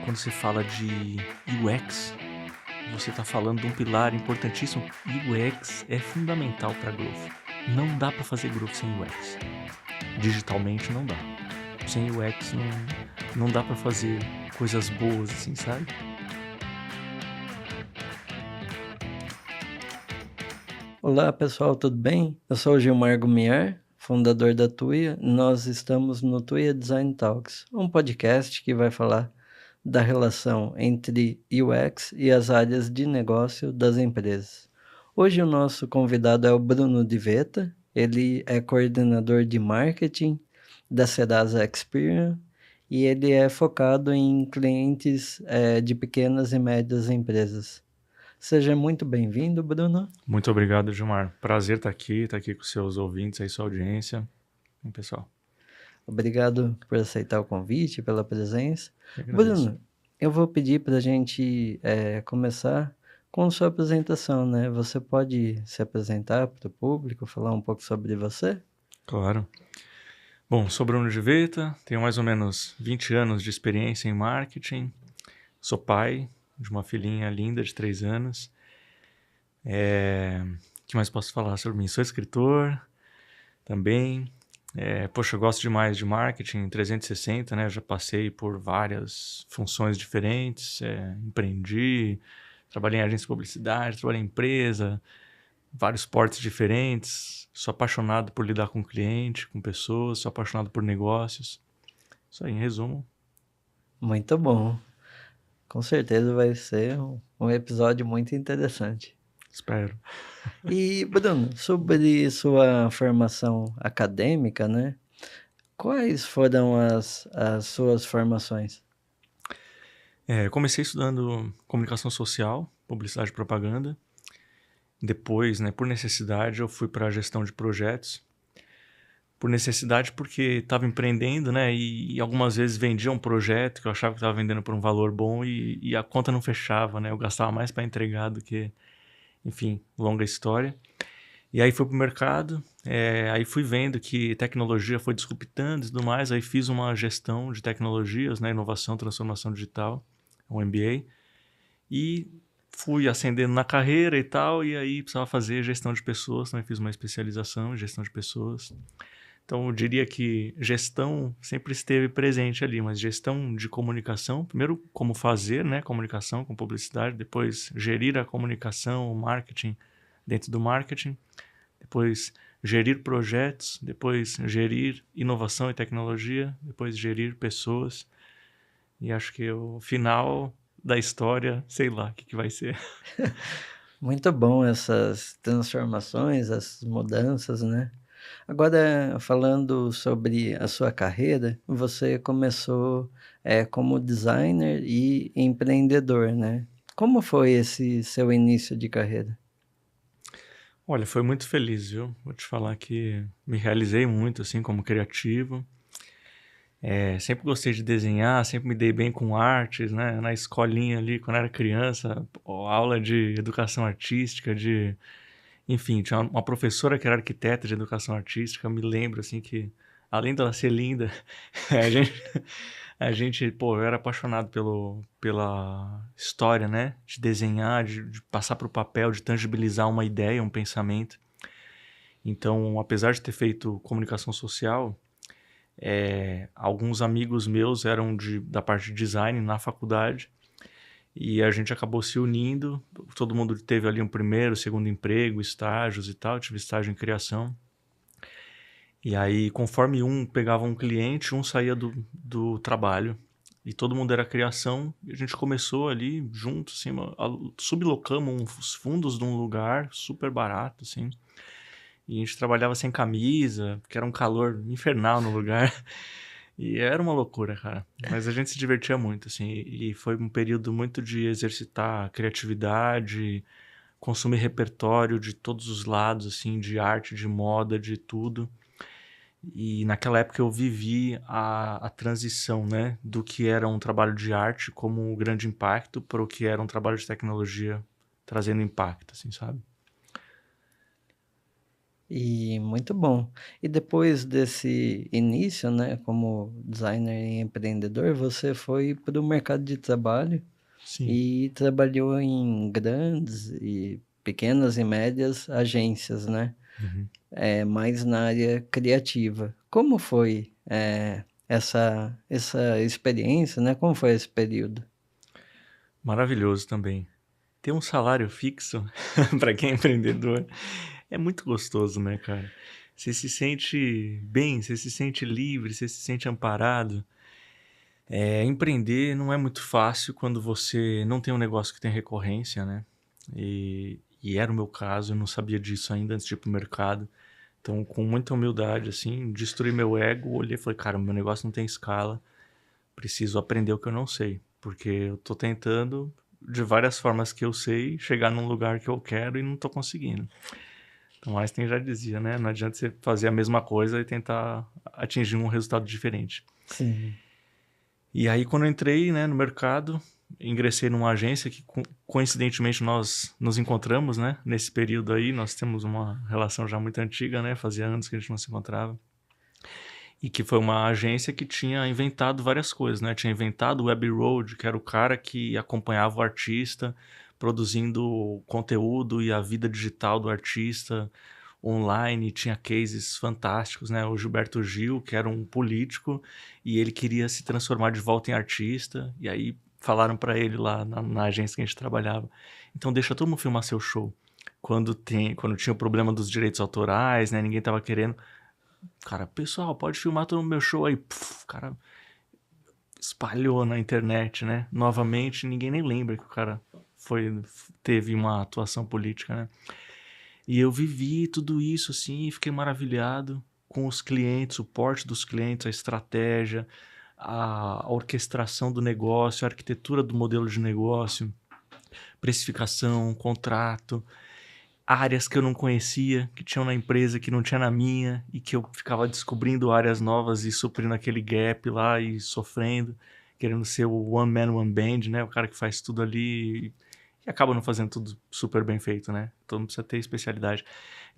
quando você fala de UX, você está falando de um pilar importantíssimo. UX é fundamental para growth. Não dá para fazer growth sem UX. Digitalmente não dá. Sem UX não dá para fazer coisas boas assim, sabe? Olá pessoal, tudo bem? Eu sou o Gilmar Gumiar, fundador da Tuia. Nós estamos no Tuia Design Talks, um podcast que vai falar da relação entre UX e as áreas de negócio das empresas. Hoje o nosso convidado é o Bruno Di Veta, ele é coordenador de marketing da Serasa Experian e ele é focado em clientes de pequenas e médias empresas. Seja muito bem-vindo, Bruno. Muito obrigado, Gilmar. Prazer estar aqui com seus ouvintes aí, sua audiência. Bem, pessoal. Obrigado por aceitar o convite, pela presença. Eu agradeço. Bruno, eu vou pedir para a gente começar com sua apresentação, né? Você pode se apresentar para o público, falar um pouco sobre você? Claro. Bom, sou Bruno Di Veta, tenho mais ou menos 20 anos de experiência em marketing, sou pai de uma filhinha linda de 3 anos. O que mais posso falar sobre mim? Sou escritor também. Eu gosto demais de marketing 360, né? Eu já passei por várias funções diferentes, empreendi, trabalhei em agência de publicidade, trabalhei em empresa, vários portes diferentes. Sou apaixonado por lidar com cliente, com pessoas, sou apaixonado por negócios. Isso aí, em resumo. Muito bom. Com certeza vai ser um episódio muito interessante. Espero. E, Bruno, sobre sua formação acadêmica, né? Quais foram as suas formações? Eu comecei estudando comunicação social, publicidade e propaganda. Depois, né, por necessidade, eu fui para a gestão de projetos. Por necessidade porque estava empreendendo, né, e algumas vezes vendia um projeto que eu achava que estava vendendo por um valor bom e a conta não fechava, né? Eu gastava mais para entregar do que, enfim, longa história. E aí fui pro mercado, aí fui vendo que tecnologia foi disruptando e tudo mais, aí fiz uma gestão de tecnologias, né, inovação, transformação digital, um MBA, e fui ascendendo na carreira e tal, e aí precisava fazer gestão de pessoas, também fiz uma especialização em gestão de pessoas. Então eu diria que gestão sempre esteve presente ali, mas gestão de comunicação, primeiro como fazer, né, comunicação com publicidade, depois gerir a comunicação, o marketing dentro do marketing, depois gerir projetos, depois gerir inovação e tecnologia, depois gerir pessoas. E acho que o final da história, sei lá o que vai ser. Muito bom essas transformações, essas mudanças, né? Agora, falando sobre a sua carreira, você começou, como designer e empreendedor, né? Como foi esse seu início de carreira? Olha, foi muito feliz, viu? Vou te falar que me realizei muito, assim, como criativo. Sempre gostei de desenhar, sempre me dei bem com artes, né? Na escolinha ali, quando era criança, aula de educação artística, enfim, tinha uma professora que era arquiteta de educação artística, me lembro, assim, que além dela ser linda, a gente, eu era apaixonado pela história, né? De desenhar, de passar para o papel, de tangibilizar uma ideia, um pensamento. Então, apesar de ter feito comunicação social, alguns amigos meus eram da parte de design na faculdade e a gente acabou se unindo. Todo mundo teve ali um primeiro, segundo emprego, estágios e tal. Eu tive estágio em criação. E aí, conforme um pegava um cliente, um saía do trabalho. E todo mundo era criação. E a gente começou ali junto, assim, sublocamos os fundos de um lugar super barato, assim. E a gente trabalhava sem camisa, porque era um calor infernal no lugar. E era uma loucura, cara. Mas a gente se divertia muito, assim. E foi um período muito de exercitar a criatividade, consumir repertório de todos os lados, assim, de arte, de moda, de tudo. E naquela época eu vivi a transição, né? Do que era um trabalho de arte como um grande impacto para o que era um trabalho de tecnologia trazendo impacto, assim, sabe? E muito bom. E depois desse início, né, como designer e empreendedor, você foi para o mercado de trabalho Sim. e trabalhou em grandes e pequenas e médias agências, né, Uhum. mais na área criativa. Como foi, essa experiência, né, como foi esse período? Maravilhoso também. Ter um salário fixo para quem é empreendedor é muito gostoso, né, cara? Você se sente bem, você se sente livre, você se sente amparado. Empreender não é muito fácil quando você não tem um negócio que tem recorrência, né? E era o meu caso, eu não sabia disso ainda antes de ir pro mercado. Então, com muita humildade, assim, destruí meu ego, olhei e falei, cara, meu negócio não tem escala, preciso aprender o que eu não sei, porque eu tô tentando, de várias formas que eu sei, chegar num lugar que eu quero e não tô conseguindo. Então, Einstein já dizia, né? Não adianta você fazer a mesma coisa e tentar atingir um resultado diferente. Sim. E aí, quando eu entrei, né, no mercado, ingressei numa agência que, coincidentemente, nós nos encontramos, né? Nesse período aí, nós temos uma relação já muito antiga, né? Fazia anos que a gente não se encontrava. E que foi uma agência que tinha inventado várias coisas, né? Tinha inventado o Web Road, que era o cara que acompanhava o artista, produzindo conteúdo e a vida digital do artista online. Tinha cases fantásticos, né? O Gilberto Gil, que era um político, e ele queria se transformar de volta em artista. E aí falaram para ele lá na agência que a gente trabalhava: então deixa todo mundo filmar seu show. Quando tinha o problema dos direitos autorais, né? Ninguém tava querendo. Cara, pessoal, pode filmar todo o meu show aí. Puf, o cara espalhou na internet, né? Novamente, ninguém nem lembra que o cara teve uma atuação política, né? E eu vivi tudo isso assim e fiquei maravilhado com os clientes, o porte dos clientes, a estratégia, a orquestração do negócio, a arquitetura do modelo de negócio, precificação, contrato, áreas que eu não conhecia, que tinham na empresa, que não tinha na minha, e que eu ficava descobrindo áreas novas e suprindo aquele gap lá e sofrendo, querendo ser o one man, one band, né? O cara que faz tudo ali e acaba não fazendo tudo super bem feito, né? Todo mundo precisa ter especialidade.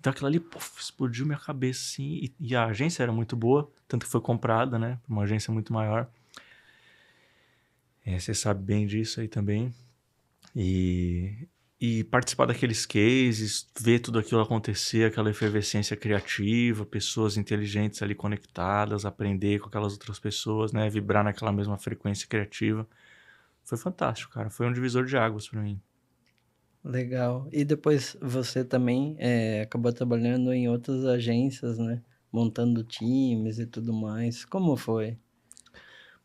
Então aquilo ali, puf, explodiu minha cabeça, assim, e a agência era muito boa, tanto que foi comprada, né? Uma agência muito maior. Você sabe bem disso aí também. E, e participar daqueles cases, ver tudo aquilo acontecer, aquela efervescência criativa, pessoas inteligentes ali conectadas, aprender com aquelas outras pessoas, né? Vibrar naquela mesma frequência criativa. Foi fantástico, cara. Foi um divisor de águas para mim. Legal. E depois você também, acabou trabalhando em outras agências, né, montando times e tudo mais. Como foi?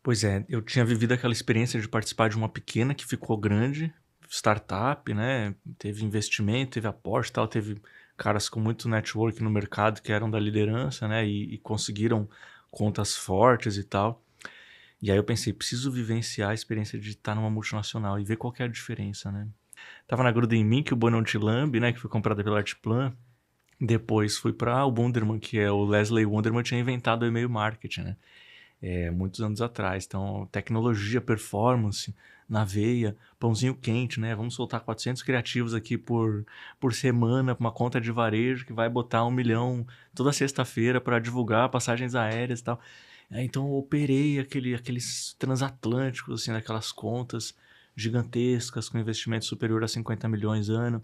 Pois é, eu tinha vivido aquela experiência de participar de uma pequena que ficou grande, startup, né? Teve investimento, teve aporte e tal, teve caras com muito network no mercado que eram da liderança, né? E conseguiram contas fortes e tal. E aí eu pensei, preciso vivenciar a experiência de estar numa multinacional e ver qual que é a diferença, né? Tava na Gruda em mim, que o Bonont Lamb, né? Que foi comprada pela Artplan. Depois fui para o Wunderman, que é o Leslie Wunderman, tinha inventado o e-mail marketing, né? Muitos anos atrás. Então, tecnologia, performance na veia, pãozinho quente, né? Vamos soltar 400 criativos aqui por semana para uma conta de varejo que vai botar 1 milhão toda sexta-feira para divulgar passagens aéreas e tal. Então, eu operei aqueles transatlânticos, assim, daquelas contas gigantescas com investimento superior a 50 milhões ano,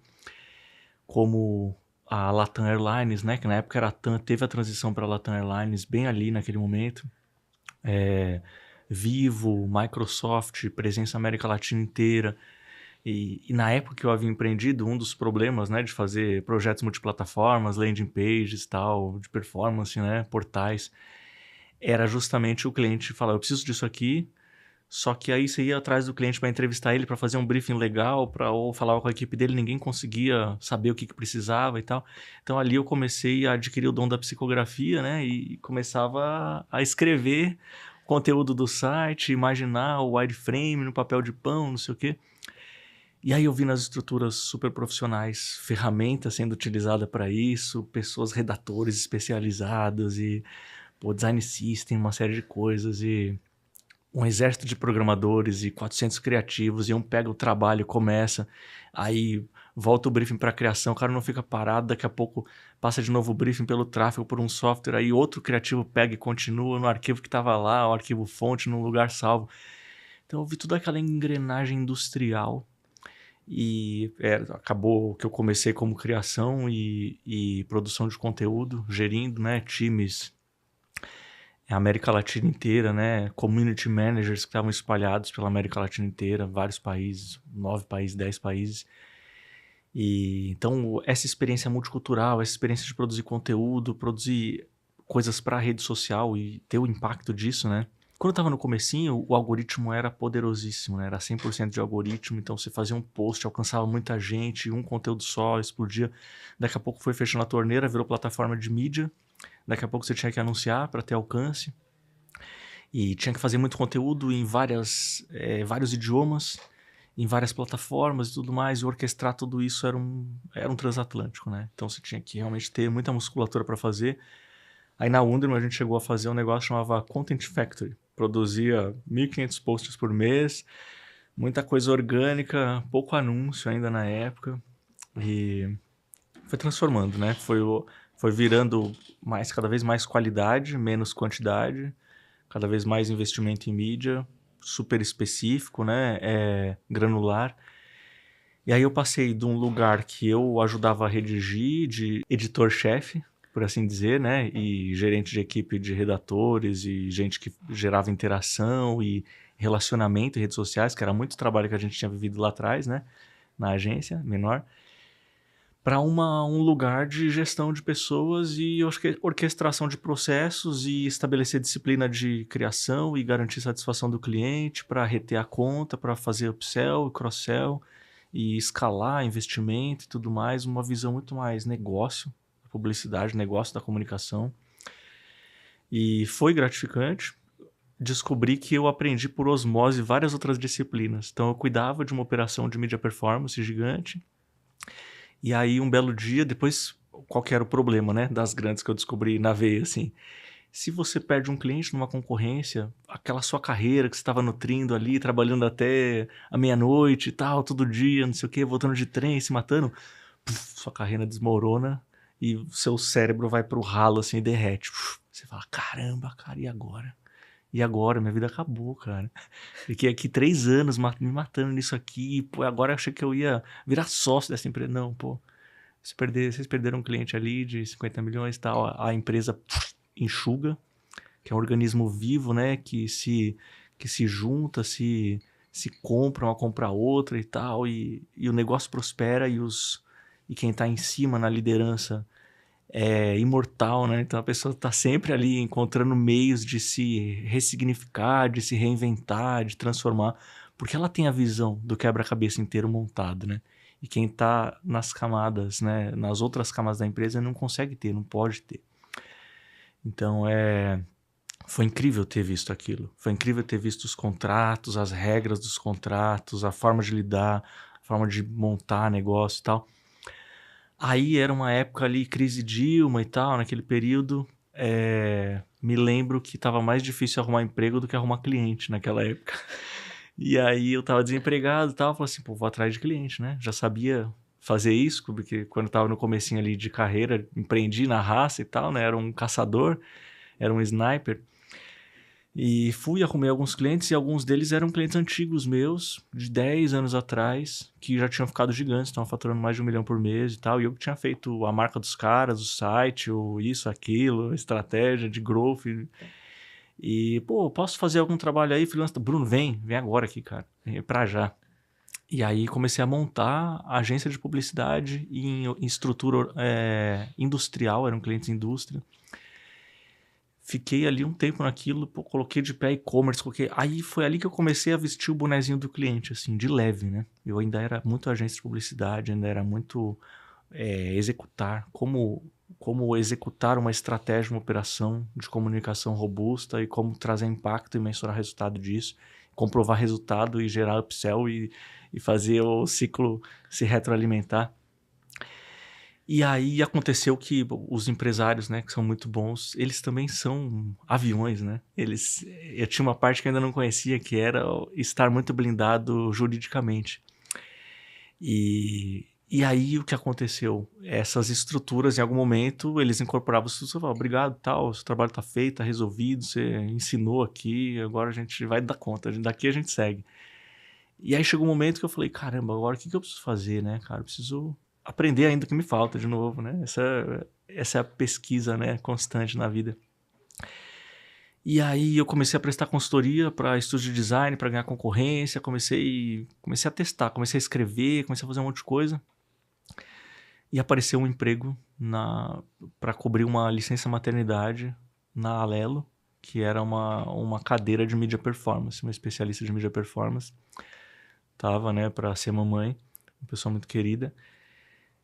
como a Latam Airlines, né? Que na época era a TAM, teve a transição para a Latam Airlines bem ali naquele momento. Vivo, Microsoft, presença América Latina inteira. E na época que eu havia empreendido, um dos problemas, né, de fazer projetos multiplataformas, landing pages, tal, de performance, né, portais, era justamente o cliente falar, eu preciso disso aqui, só que aí você ia atrás do cliente para entrevistar ele, para fazer um briefing legal, ou falar com a equipe dele, ninguém conseguia saber o que precisava e tal. Então ali eu comecei a adquirir o dom da psicografia, né? E começava a escrever o conteúdo do site, imaginar o wireframe no papel de pão, não sei o quê. E aí eu vi nas estruturas super profissionais ferramentas sendo utilizada para isso, pessoas, redatores especializados e design system, uma série de coisas e um exército de programadores e 400 criativos, e um pega o trabalho, começa, aí volta o briefing para a criação, o cara não fica parado, daqui a pouco passa de novo o briefing pelo tráfego por um software, aí outro criativo pega e continua no arquivo que estava lá, o arquivo fonte, no lugar salvo. Então eu vi toda aquela engrenagem industrial e acabou que eu comecei como criação e produção de conteúdo, gerindo, né, times a América Latina inteira, né, community managers que estavam espalhados pela América Latina inteira, vários países, 9 países, 10 países. E então essa experiência multicultural, essa experiência de produzir conteúdo, produzir coisas para a rede social e ter o impacto disso, né? Quando eu estava no comecinho, o algoritmo era poderosíssimo, né? Era 100% de algoritmo, então você fazia um post, alcançava muita gente, um conteúdo só, explodia. Daqui a pouco foi fechando a torneira, virou plataforma de mídia. Daqui a pouco você tinha que anunciar para ter alcance. E tinha que fazer muito conteúdo em vários idiomas, em várias plataformas e tudo mais. E orquestrar tudo isso era um transatlântico, né? Então você tinha que realmente ter muita musculatura para fazer. Aí na Underman a gente chegou a fazer um negócio que chamava Content Factory. Produzia 1.500 posts por mês, muita coisa orgânica, pouco anúncio ainda na época. E foi transformando, né? Foi virando cada vez mais qualidade, menos quantidade, cada vez mais investimento em mídia, super específico, né? Granular. E aí eu passei de um lugar que eu ajudava a redigir, de editor-chefe, por assim dizer, né? E gerente de equipe de redatores e gente que gerava interação e relacionamento em redes sociais, que era muito trabalho que a gente tinha vivido lá atrás, né? Na agência menor, para um lugar de gestão de pessoas e orquestração de processos e estabelecer disciplina de criação e garantir satisfação do cliente para reter a conta, para fazer upsell e cross-sell e escalar investimento e tudo mais, uma visão muito mais negócio, publicidade, negócio da comunicação. E foi gratificante. Descobri que eu aprendi por osmose várias outras disciplinas. Então eu cuidava de uma operação de media performance gigante. E aí um belo dia, depois, qual que era o problema, né, das grandes que eu descobri na veia, assim. Se você perde um cliente numa concorrência, aquela sua carreira que você estava nutrindo ali, trabalhando até a meia-noite e tal, todo dia, não sei o quê, voltando de trem, se matando, sua carreira desmorona e seu cérebro vai pro ralo, assim, e derrete. Você fala, caramba, cara, e agora? E agora? Minha vida acabou, cara. Fiquei aqui 3 anos me matando nisso aqui, pô, agora eu achei que eu ia virar sócio dessa empresa. Não, pô, vocês perderam um cliente ali de 50 milhões e tal, a empresa enxuga, que é um organismo vivo, né, que se junta, se compra uma, compra outra e tal, e o negócio prospera e quem está em cima na liderança é imortal, né? Então a pessoa está sempre ali encontrando meios de se ressignificar, de se reinventar, de transformar, porque ela tem a visão do quebra-cabeça inteiro montado, né? E quem está nas camadas, né, nas outras camadas da empresa não consegue ter, não pode ter. Então foi incrível ter visto aquilo. Foi incrível ter visto os contratos, as regras dos contratos, a forma de lidar, a forma de montar negócio e tal. Aí era uma época ali, crise Dilma e tal, naquele período. Me lembro que estava mais difícil arrumar emprego do que arrumar cliente naquela época. E aí eu tava desempregado e tal, falei assim, pô, vou atrás de cliente, né? Já sabia fazer isso, porque quando eu tava no comecinho ali de carreira, empreendi na raça e tal, né? Era um caçador, era um sniper. E fui, arrumei alguns clientes e alguns deles eram clientes antigos meus, de 10 anos atrás, que já tinham ficado gigantes, estavam faturando mais de 1 milhão por mês e tal. E eu que tinha feito a marca dos caras, o site, o isso, aquilo, estratégia de growth. E, pô, posso fazer algum trabalho aí, freelancer? Bruno, vem agora aqui, cara, pra já. E aí comecei a montar a agência de publicidade em estrutura industrial, eram clientes indústria. Fiquei ali um tempo naquilo, pô, coloquei de pé e-commerce, aí foi ali que eu comecei a vestir o bonezinho do cliente, assim, de leve, né? Eu ainda era muito agência de publicidade, ainda era muito executar, como executar uma estratégia, uma operação de comunicação robusta e como trazer impacto e mensurar resultado disso, comprovar resultado e gerar upsell e fazer o ciclo se retroalimentar. E aí aconteceu que os empresários, né, que são muito bons, eles também são aviões, né? Eu tinha uma parte que eu ainda não conhecia, que era estar muito blindado juridicamente. E E aí, o que aconteceu? Essas estruturas, em algum momento, eles incorporavam isso, você fala, obrigado, tal, seu trabalho tá feito, tá resolvido, você ensinou aqui, agora a gente vai dar conta, daqui a gente segue. E aí chegou um momento que eu falei, caramba, agora o que eu preciso fazer, né, cara? Eu preciso aprender ainda o que me falta de novo, né? Essa é a pesquisa, né, constante na vida. E aí eu comecei a prestar consultoria para estúdio de design, para ganhar concorrência, comecei a testar, comecei a escrever, comecei a fazer um monte de coisa. E apareceu um emprego para cobrir uma licença maternidade na Alelo, que era uma cadeira de mídia performance, uma especialista de mídia performance. Tava, né, para ser mamãe, uma pessoa muito querida.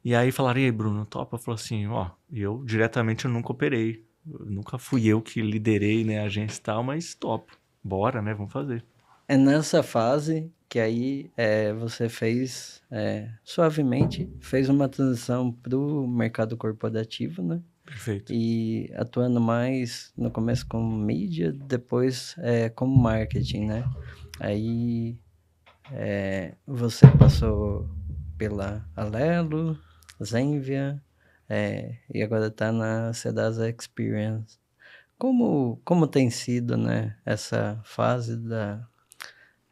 E aí falaram, e aí, Bruno, topa? Falou assim, ó, eu diretamente eu nunca operei. Nunca fui eu que liderei, né, a agência e tal, mas topo. Bora, né, vamos fazer. É nessa fase que aí você fez, suavemente, fez uma transição para o mercado corporativo, né? Perfeito. E atuando mais no começo como mídia, depois como marketing, né? Aí você passou pela Alelo, Zenvia, e agora está na Sedasa Experience. Como tem sido, né, essa fase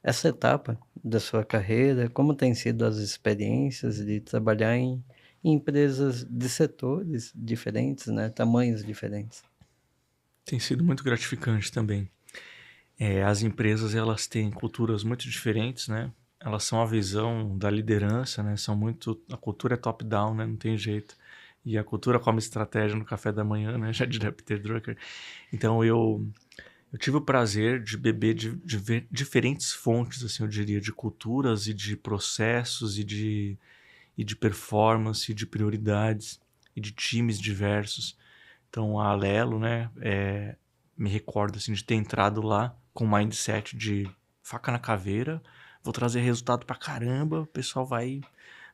essa etapa da sua carreira? Como tem sido as experiências de trabalhar em empresas de setores diferentes, né, tamanhos diferentes? Tem sido muito gratificante também. As empresas, elas têm culturas muito diferentes, né? Elas são a visão da liderança, né? A cultura é top-down, né? Não tem jeito. E a cultura come estratégia no café da manhã, né? Já diria Peter Drucker. Então eu tive o prazer de beber de ver diferentes fontes, assim, eu diria, de culturas e de processos e de performance, e de prioridades e de times diversos. Então a Alelo, né? Me recordo assim de ter entrado lá com um mindset de faca na caveira, vou trazer resultado pra caramba, o pessoal vai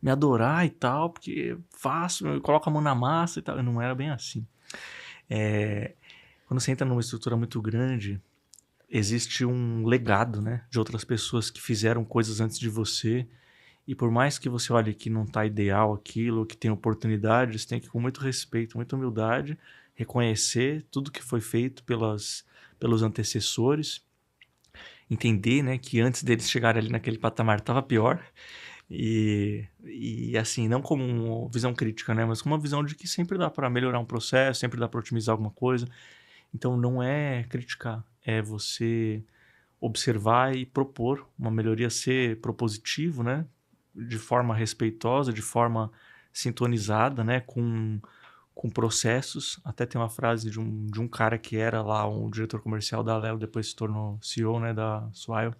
me adorar e tal, porque faço, eu coloco a mão na massa e tal. Não era bem assim. Quando você entra numa estrutura muito grande, existe um legado, né, de outras pessoas que fizeram coisas antes de você. E por mais que você olhe que não tá ideal aquilo, que tem oportunidades, tem que com muito respeito, muita humildade, reconhecer tudo que foi feito pelos antecessores, entender, né, que antes deles chegarem ali naquele patamar estava pior. E assim, não como uma visão crítica, né, mas como uma visão de que sempre dá para melhorar um processo, sempre dá para otimizar alguma coisa. Então não é criticar, é você observar e propor uma melhoria, ser propositivo, né? De forma respeitosa, de forma sintonizada, né? Com processos. Até tem uma frase de um cara que era lá um diretor comercial da Alelo, depois se tornou CEO, né, da Swile,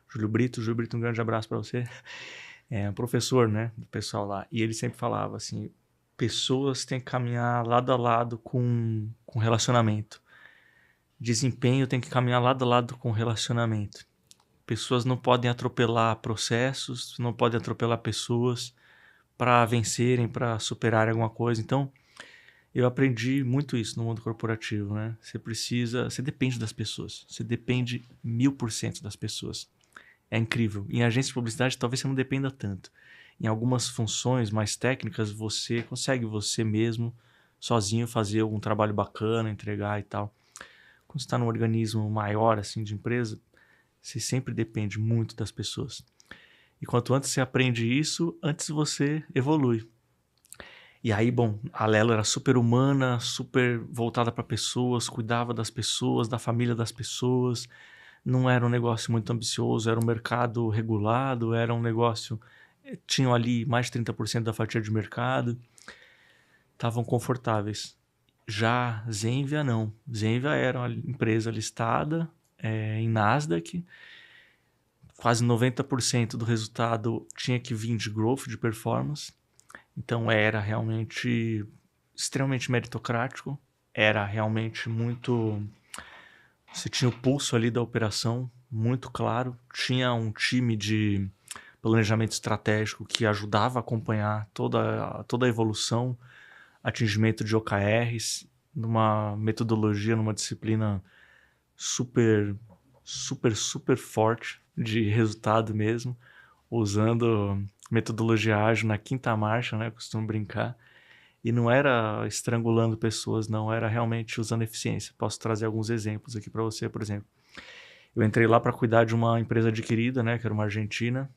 Júlio Brito. Júlio Brito, um grande abraço para você. É um professor, né, do pessoal lá. E ele sempre falava assim, pessoas têm que caminhar lado a lado com relacionamento. Desempenho tem que caminhar lado a lado com relacionamento. Pessoas não podem atropelar processos, não podem atropelar pessoas para vencerem, para superarem alguma coisa. Então, eu aprendi muito isso no mundo corporativo, né? Você depende das pessoas. Você depende 1000% das pessoas. É incrível. Em agência de publicidade, talvez você não dependa tanto. Em algumas funções mais técnicas, você consegue você mesmo, sozinho, fazer algum trabalho bacana, entregar e tal. Quando você está num organismo maior, assim, de empresa, você sempre depende muito das pessoas. E quanto antes você aprende isso, antes você evolui. E aí, bom, a Lelo era super humana, super voltada para pessoas, cuidava das pessoas, da família das pessoas. Não era um negócio muito ambicioso, era um mercado regulado, era um negócio... Tinham ali mais de 30% da fatia de mercado. Estavam confortáveis. Já Zenvia, não. Zenvia era uma empresa listada em Nasdaq. Quase 90% do resultado tinha que vir de growth, de performance. Então era realmente extremamente meritocrático. Era realmente muito... Você tinha o pulso ali da operação, muito claro. Tinha um time de planejamento estratégico que ajudava a acompanhar toda a evolução, atingimento de OKRs, numa metodologia, numa disciplina super forte de resultado mesmo, usando metodologia ágil na quinta marcha, né? Eu costumo brincar. E não era estrangulando pessoas, não, era realmente usando eficiência. Posso trazer alguns exemplos aqui para você, por exemplo. Eu entrei lá para cuidar de uma empresa adquirida, né, que era uma argentina.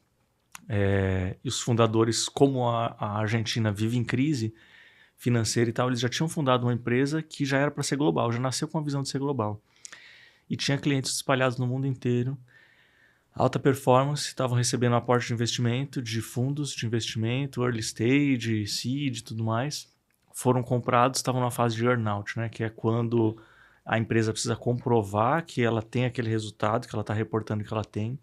E os fundadores, como a Argentina vive em crise financeira e tal, eles já tinham fundado uma empresa que já era para ser global, já nasceu com a visão de ser global. E tinha clientes espalhados no mundo inteiro. Alta performance, estavam recebendo aporte de investimento, de fundos de investimento, early stage, seed e tudo mais. Foram comprados, estavam na fase de earnout, né? Que é quando a empresa precisa comprovar que ela tem aquele resultado, que ela está reportando que ela tem,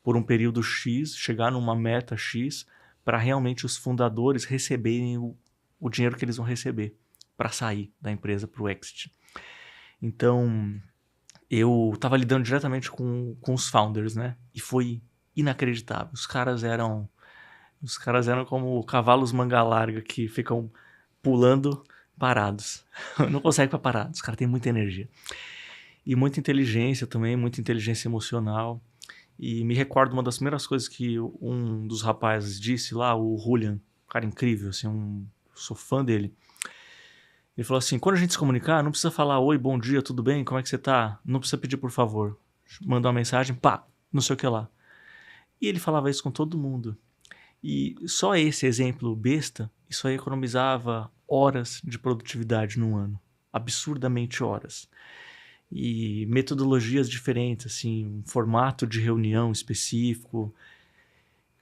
por um período X, chegar numa meta X, para realmente os fundadores receberem o dinheiro que eles vão receber para sair da empresa para o exit. Então, eu estava lidando diretamente com os founders, né? E foi inacreditável. Os caras eram como cavalos manga larga que ficam pulando parados. Não conseguem ficar parados. Os caras têm muita energia. E muita inteligência também, muita inteligência emocional. E me recordo uma das primeiras coisas que um dos rapazes disse lá, o Julian, um cara incrível, assim, sou fã dele. Ele falou assim, quando a gente se comunicar, não precisa falar, oi, bom dia, tudo bem, como é que você tá? Não precisa pedir por favor. Manda uma mensagem, pá, não sei o que lá. E ele falava isso com todo mundo. E só esse exemplo besta, isso aí economizava horas de produtividade no ano. Absurdamente horas. E metodologias diferentes, assim, um formato de reunião específico,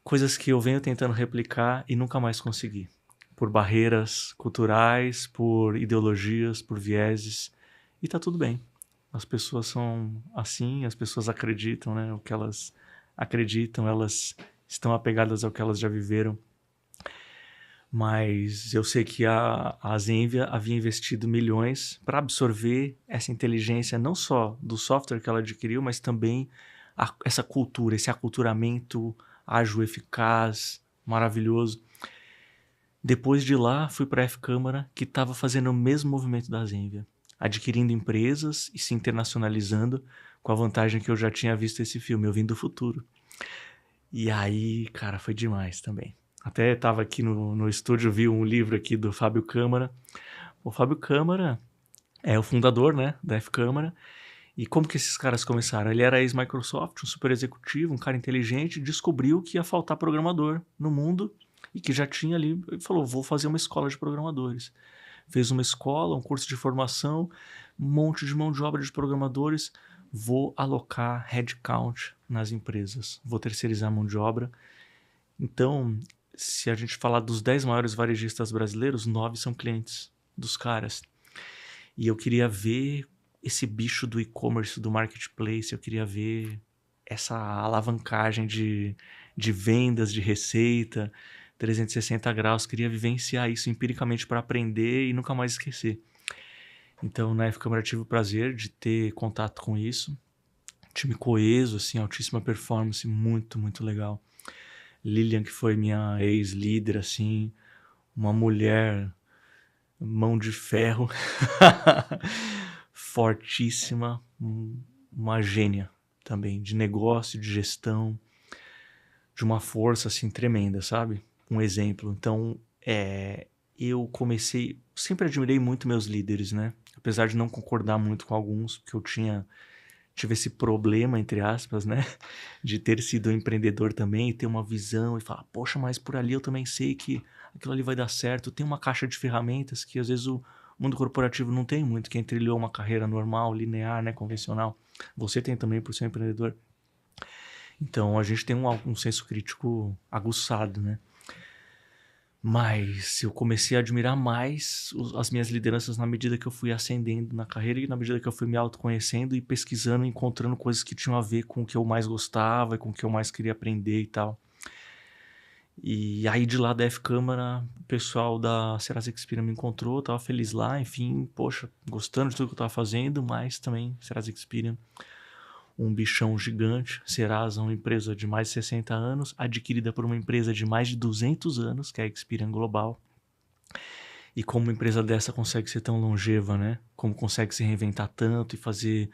coisas que eu venho tentando replicar e nunca mais consegui. Por barreiras culturais, por ideologias, por vieses. E tá tudo bem. As pessoas são assim, as pessoas acreditam, né? O que elas acreditam, elas estão apegadas ao que elas já viveram. Mas eu sei que a Zenvia havia investido milhões para absorver essa inteligência, não só do software que ela adquiriu, mas também essa cultura, esse aculturamento ágil, eficaz, maravilhoso. Depois de lá, fui para a F-Câmara, que estava fazendo o mesmo movimento da Zenvia, adquirindo empresas e se internacionalizando, com a vantagem que eu já tinha visto esse filme, Eu Vim do Futuro. E aí, cara, foi demais também. Até estava aqui no estúdio, vi um livro aqui do Fábio Câmara. O Fábio Câmara é o fundador, né, da F-Câmara. E como que esses caras começaram? Ele era ex-Microsoft, um super executivo, um cara inteligente, descobriu que ia faltar programador no mundo e que já tinha ali, ele falou, vou fazer uma escola de programadores. Fez uma escola, um curso de formação, um monte de mão de obra de programadores, vou alocar headcount nas empresas, vou terceirizar a mão de obra. Então, se a gente falar dos 10 maiores varejistas brasileiros, 9 são clientes dos caras. E eu queria ver esse bicho do e-commerce, do marketplace, eu queria ver essa alavancagem de vendas, de receita, 360 graus, queria vivenciar isso empiricamente para aprender e nunca mais esquecer. Então, na F-Câmara tive o prazer de ter contato com isso. Time coeso, assim, altíssima performance, muito, muito legal. Lilian, que foi minha ex-líder, assim, uma mulher, mão de ferro, fortíssima, uma gênia também, de negócio, de gestão, de uma força, assim, tremenda, sabe? Um exemplo. Então, eu comecei, sempre admirei muito meus líderes, né? Apesar de não concordar muito com alguns, porque eu tive esse problema, entre aspas, né? De ter sido empreendedor também e ter uma visão e falar, poxa, mas por ali eu também sei que aquilo ali vai dar certo. Tem uma caixa de ferramentas que às vezes o mundo corporativo não tem muito. Quem trilhou uma carreira normal, linear, né? Convencional. Você tem também por ser empreendedor. Então a gente tem um senso crítico aguçado, né? Mas eu comecei a admirar mais as minhas lideranças na medida que eu fui ascendendo na carreira e na medida que eu fui me autoconhecendo e pesquisando, encontrando coisas que tinham a ver com o que eu mais gostava e com o que eu mais queria aprender e tal. E aí de lá da F-Câmara, o pessoal da Serasa Experian me encontrou, eu tava feliz lá, enfim, poxa, gostando de tudo que eu tava fazendo, mas também Serasa Experian, um bichão gigante. Serasa, uma empresa de mais de 60 anos, adquirida por uma empresa de mais de 200 anos, que é a Experian Global. E como uma empresa dessa consegue ser tão longeva, né? Como consegue se reinventar tanto e fazer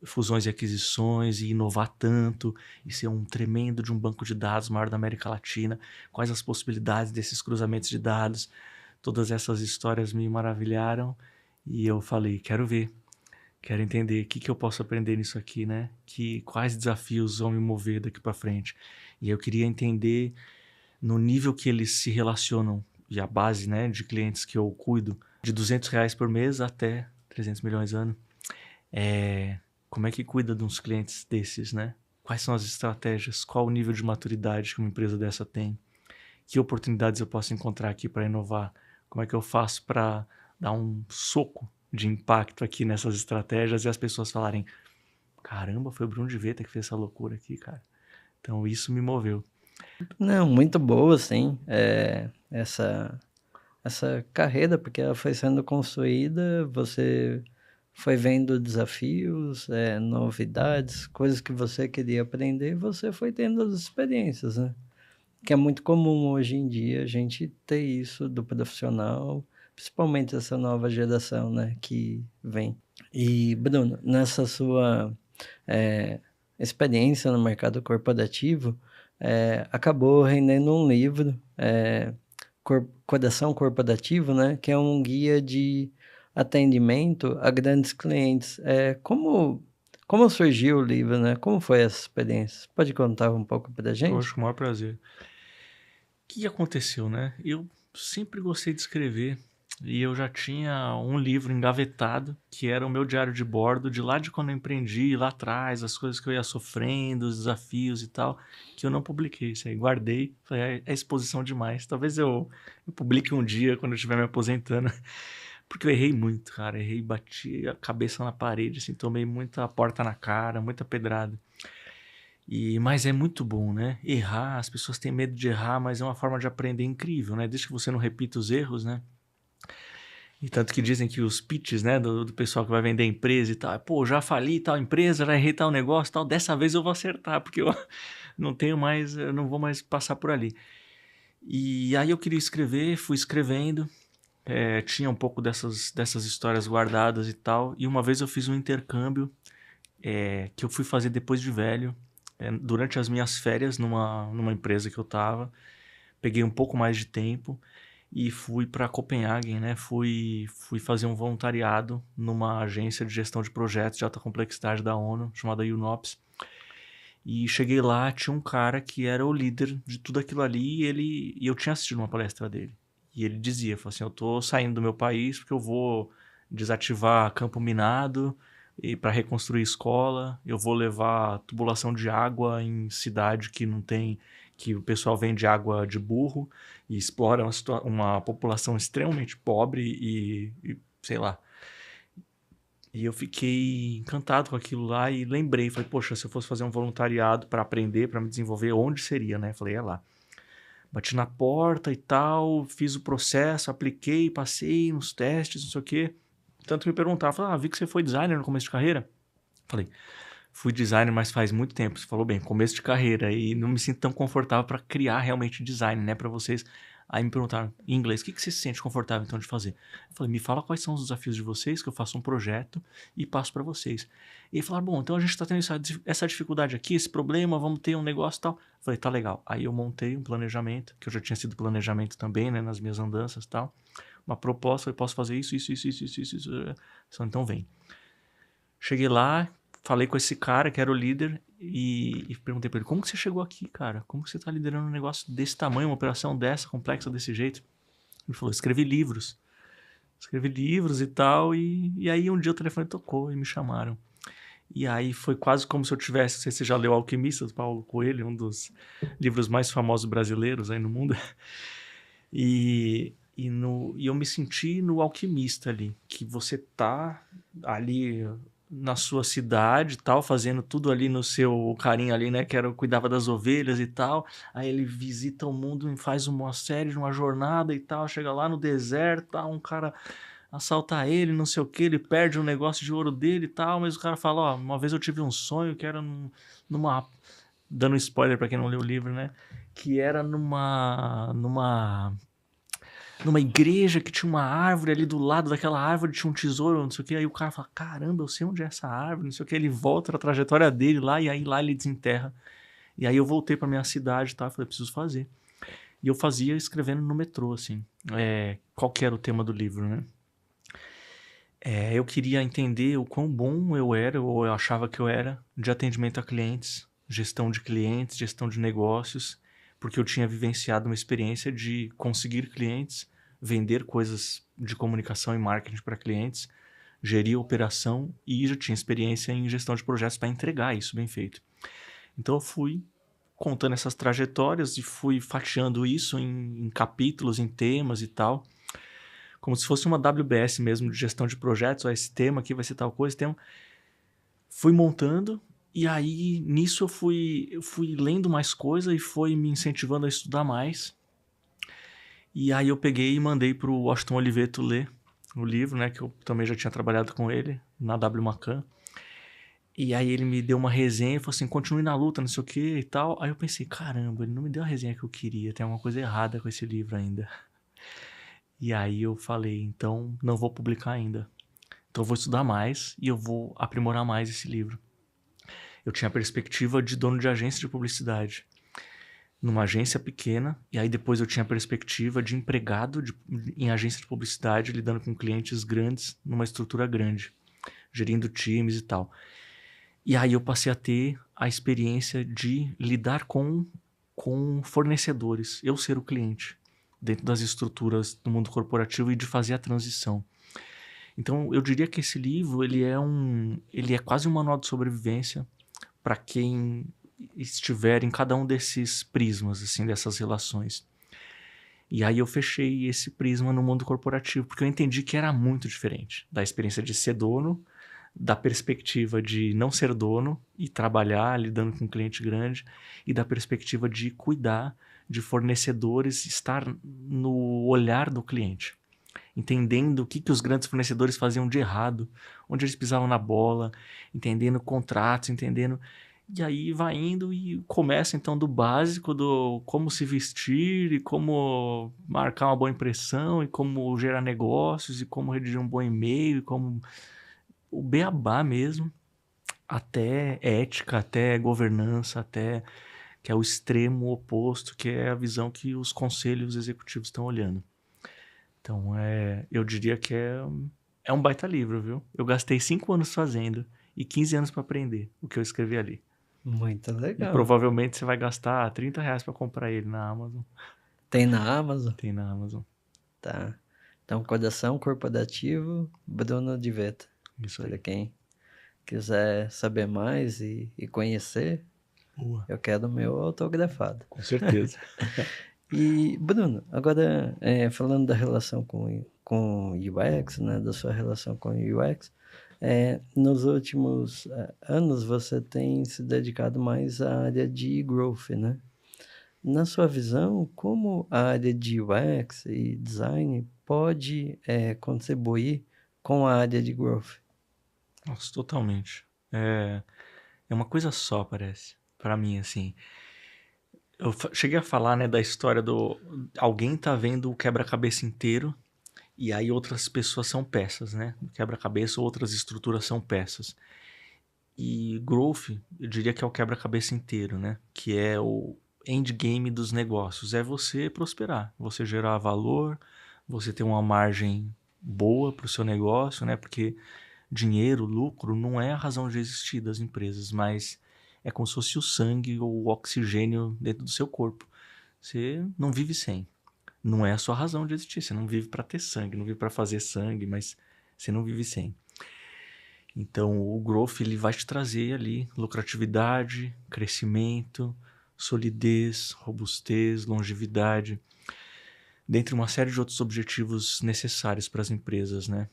fusões e aquisições e inovar tanto e ser um tremendo de um banco de dados maior da América Latina, quais as possibilidades desses cruzamentos de dados, todas essas histórias me maravilharam e eu falei, quero ver, quero entender o que eu posso aprender nisso aqui, né? Quais desafios vão me mover daqui para frente. E eu queria entender no nível que eles se relacionam e a base, né, de clientes que eu cuido, de R$ 200 por mês até 300 milhões ano. Como é que cuida de uns clientes desses, né? Quais são as estratégias? Qual o nível de maturidade que uma empresa dessa tem? Que oportunidades eu posso encontrar aqui para inovar? Como é que eu faço para dar um soco de impacto aqui nessas estratégias e as pessoas falarem, caramba, foi o Bruno de Veta que fez essa loucura aqui, cara. Então isso me moveu. Não, muito boa, sim, essa carreira, porque ela foi sendo construída, você foi vendo desafios, novidades, coisas que você queria aprender, e você foi tendo as experiências, né. Que é muito comum hoje em dia a gente ter isso do profissional, principalmente essa nova geração, né, que vem. E Bruno, nessa sua, eh, experiência no mercado corporativo, acabou rendendo um livro, Coração Corporativo, né, que é um guia de atendimento a grandes clientes. Como surgiu o livro, né? Como foi essa experiência? Pode contar um pouco pra Poxa, gente? com o maior prazer. O que aconteceu, né? Eu sempre gostei de escrever e eu já tinha um livro engavetado que era o meu diário de bordo de lá de quando eu empreendi, lá atrás, as coisas que eu ia sofrendo, os desafios e tal, que eu não publiquei. Isso aí, guardei, falei, é exposição demais. Talvez eu publique um dia quando eu estiver me aposentando. Porque eu errei muito, cara. Errei, bati a cabeça na parede, assim, tomei muita porta na cara, muita pedrada. Mas é muito bom, né? Errar, as pessoas têm medo de errar, mas é uma forma de aprender incrível, né? Desde que você não repita os erros, né? E tanto que dizem que os pitches, né, do pessoal que vai vender empresa e tal, pô, já fali tal empresa, já errei tal negócio e tal, dessa vez eu vou acertar, porque eu não tenho mais, eu não vou mais passar por ali. E aí eu queria escrever, fui escrevendo, tinha um pouco dessas histórias guardadas e tal, e uma vez eu fiz um intercâmbio que eu fui fazer depois de velho, durante as minhas férias numa empresa que eu tava, peguei um pouco mais de tempo e fui para Copenhagen, né? Fui fazer um voluntariado numa agência de gestão de projetos de alta complexidade da ONU, chamada UNOPS. E cheguei lá, tinha um cara que era o líder de tudo aquilo ali e eu tinha assistido uma palestra dele. E ele dizia, falou assim, eu tô saindo do meu país porque eu vou desativar campo minado e para reconstruir escola, eu vou levar tubulação de água em cidade que não tem, que o pessoal vende água de burro e explora uma população extremamente pobre e sei lá. E eu fiquei encantado com aquilo lá e lembrei, falei, poxa, se eu fosse fazer um voluntariado para aprender, para me desenvolver, onde seria, né? Falei, é lá. Bati na porta e tal, fiz o processo, apliquei, passei nos testes, não sei o quê. Tanto me perguntaram, falaram, vi que você foi designer no começo de carreira. Falei, fui designer, mas faz muito tempo. Você falou bem, começo de carreira e não me sinto tão confortável para criar realmente design, né, para vocês. Aí me perguntaram em inglês, o que você se sente confortável então de fazer? Eu falei, me fala quais são os desafios de vocês, que eu faço um projeto e passo para vocês. E aí falaram, bom, então a gente está tendo essa dificuldade aqui, esse problema, vamos ter um negócio e tal. Eu falei, tá legal. Aí eu montei um planejamento, que eu já tinha sido planejamento também, né, nas minhas andanças e tal. Uma proposta, eu posso fazer isso. Então vem. Cheguei lá, falei com esse cara que era o líder e perguntei pra ele, como que você chegou aqui, cara? Como que você tá liderando um negócio desse tamanho, uma operação dessa, complexa desse jeito? Ele falou, escrevi livros. Escrevi livros e tal, e aí um dia o telefone tocou e me chamaram. E aí foi quase como se eu tivesse, não sei se você já leu Alquimista, do Paulo Coelho, um dos livros mais famosos brasileiros aí no mundo. E eu me senti no Alquimista ali, que você tá ali na sua cidade e tal, fazendo tudo ali no seu carinho ali, né, que era, cuidava das ovelhas e tal, aí ele visita o mundo e faz uma série de uma jornada e tal, chega lá no deserto, tá, um cara assalta ele, não sei o que, ele perde um negócio de ouro dele e tal, mas o cara fala, ó, uma vez eu tive um sonho que era numa, dando spoiler pra quem não leu o livro, né, que era numa numa igreja que tinha uma árvore ali do lado daquela árvore, tinha um tesouro, não sei o que. Aí o cara fala, caramba, eu sei onde é essa árvore, não sei o que. Ele volta na trajetória dele lá, e aí lá ele desenterra. E aí eu voltei pra minha cidade e tal, falei, preciso fazer. E eu fazia escrevendo no metrô, assim. Qual que era o tema do livro, né? Eu queria entender o quão bom eu era, ou eu achava que eu era, de atendimento a clientes, gestão de negócios, porque eu tinha vivenciado uma experiência de conseguir clientes, vender coisas de comunicação e marketing para clientes, gerir a operação e já tinha experiência em gestão de projetos para entregar isso bem feito. Então eu fui contando essas trajetórias e fui fatiando isso em capítulos, em temas e tal, como se fosse uma WBS mesmo de gestão de projetos. Ó, esse tema aqui vai ser tal coisa, tema. Fui montando e aí nisso eu fui lendo mais coisa e foi me incentivando a estudar mais. E aí eu peguei e mandei pro Washington Oliveto ler o livro, né, que eu também já tinha trabalhado com ele na W Macan. E aí ele me deu uma resenha e falou assim, continue na luta, não sei o que e tal. Aí eu pensei, caramba, ele não me deu a resenha que eu queria, tem alguma coisa errada com esse livro ainda. E aí eu falei, então não vou publicar ainda. Então eu vou estudar mais e eu vou aprimorar mais esse livro. Eu tinha a perspectiva de dono de agência de publicidade, numa agência pequena, e aí depois eu tinha a perspectiva de empregado em agência de publicidade, lidando com clientes grandes, numa estrutura grande, gerindo times e tal. E aí eu passei a ter a experiência de lidar com fornecedores, eu ser o cliente, dentro das estruturas do mundo corporativo e de fazer a transição. Então eu diria que esse livro ele é quase um manual de sobrevivência para quem estiver em cada um desses prismas, assim, dessas relações. E aí eu fechei esse prisma no mundo corporativo, porque eu entendi que era muito diferente da experiência de ser dono, da perspectiva de não ser dono e trabalhar lidando com um cliente grande, e da perspectiva de cuidar de fornecedores, estar no olhar do cliente, entendendo o que os grandes fornecedores faziam de errado, onde eles pisavam na bola, entendendo contratos, entendendo... E aí vai indo e começa então do básico, do como se vestir e como marcar uma boa impressão e como gerar negócios e como redigir um bom e-mail e como o beabá mesmo, até ética, até governança, até que é o extremo oposto, que é a visão que os conselhos executivos estão olhando. Então, eu diria que é um baita livro, viu? Eu gastei 5 anos fazendo e 15 anos para aprender o que eu escrevi ali. Muito E legal. provavelmente você vai gastar R$30 para comprar ele na Amazon. Tem na Amazon? Tem na Amazon. Tá. Então, Coração Corporativo, Bruno de Veta. Isso aí. Para quem quiser saber mais e conhecer, eu quero o meu autografado. Com certeza. E, Bruno, agora falando da relação com UX, né, da sua relação com UX, nos últimos anos você tem se dedicado mais à área de growth, né? Na sua visão, como a área de UX e design pode contribuir com a área de growth? Nossa, totalmente. É uma coisa só, parece. Pra mim, assim. Eu cheguei a falar, né, da história do... Alguém tá vendo o quebra-cabeça inteiro e aí outras pessoas são peças, né? O quebra-cabeça, outras estruturas são peças. E growth, eu diria que é o quebra-cabeça inteiro, né? Que é o endgame dos negócios. É você prosperar, você gerar valor, você ter uma margem boa para o seu negócio, né? Porque dinheiro, lucro, não é a razão de existir das empresas, mas é como se fosse o sangue ou o oxigênio dentro do seu corpo. Você não vive sem. Não é a sua razão de existir. Você não vive para ter sangue, não vive para fazer sangue, mas você não vive sem. Então, o growth ele vai te trazer ali lucratividade, crescimento, solidez, robustez, longevidade, dentre uma série de outros objetivos necessários para as empresas, né?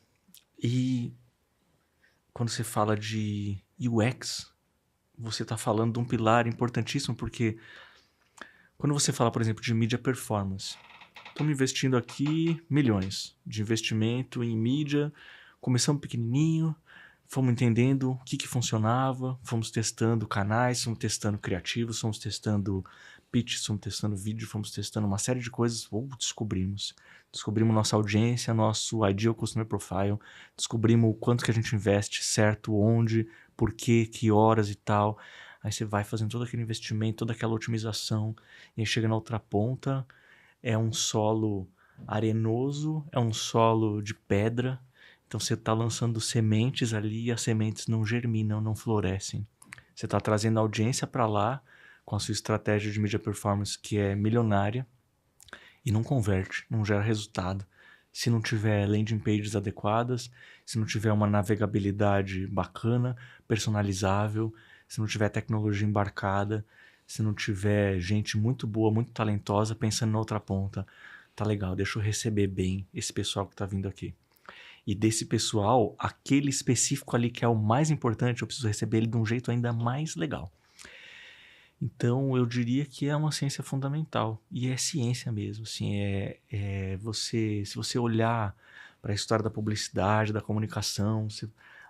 E quando você fala de UX, você está falando de um pilar importantíssimo, porque quando você fala, por exemplo, de mídia performance, estamos investindo aqui milhões de investimento em mídia, começamos pequenininho, fomos entendendo o que funcionava, fomos testando canais, fomos testando criativos, fomos testando pitches, fomos testando vídeo, fomos testando uma série de coisas, descobrimos nossa audiência, nosso ideal customer profile, descobrimos o quanto que a gente investe certo, onde, por quê, que horas e tal. Aí você vai fazendo todo aquele investimento, toda aquela otimização, e aí chega na outra ponta, é um solo arenoso, é um solo de pedra, então você está lançando sementes ali e as sementes não germinam, não florescem. Você está trazendo a audiência para lá com a sua estratégia de media performance que é milionária e não converte, não gera resultado. Se não tiver landing pages adequadas, se não tiver uma navegabilidade bacana, personalizável, se não tiver tecnologia embarcada, se não tiver gente muito boa, muito talentosa pensando na outra ponta, tá legal, deixa eu receber bem esse pessoal que tá vindo aqui. E desse pessoal, aquele específico ali que é o mais importante, eu preciso receber ele de um jeito ainda mais legal. Então, eu diria que é uma ciência fundamental. E é ciência mesmo. Assim, se você olhar para a história da publicidade, da comunicação,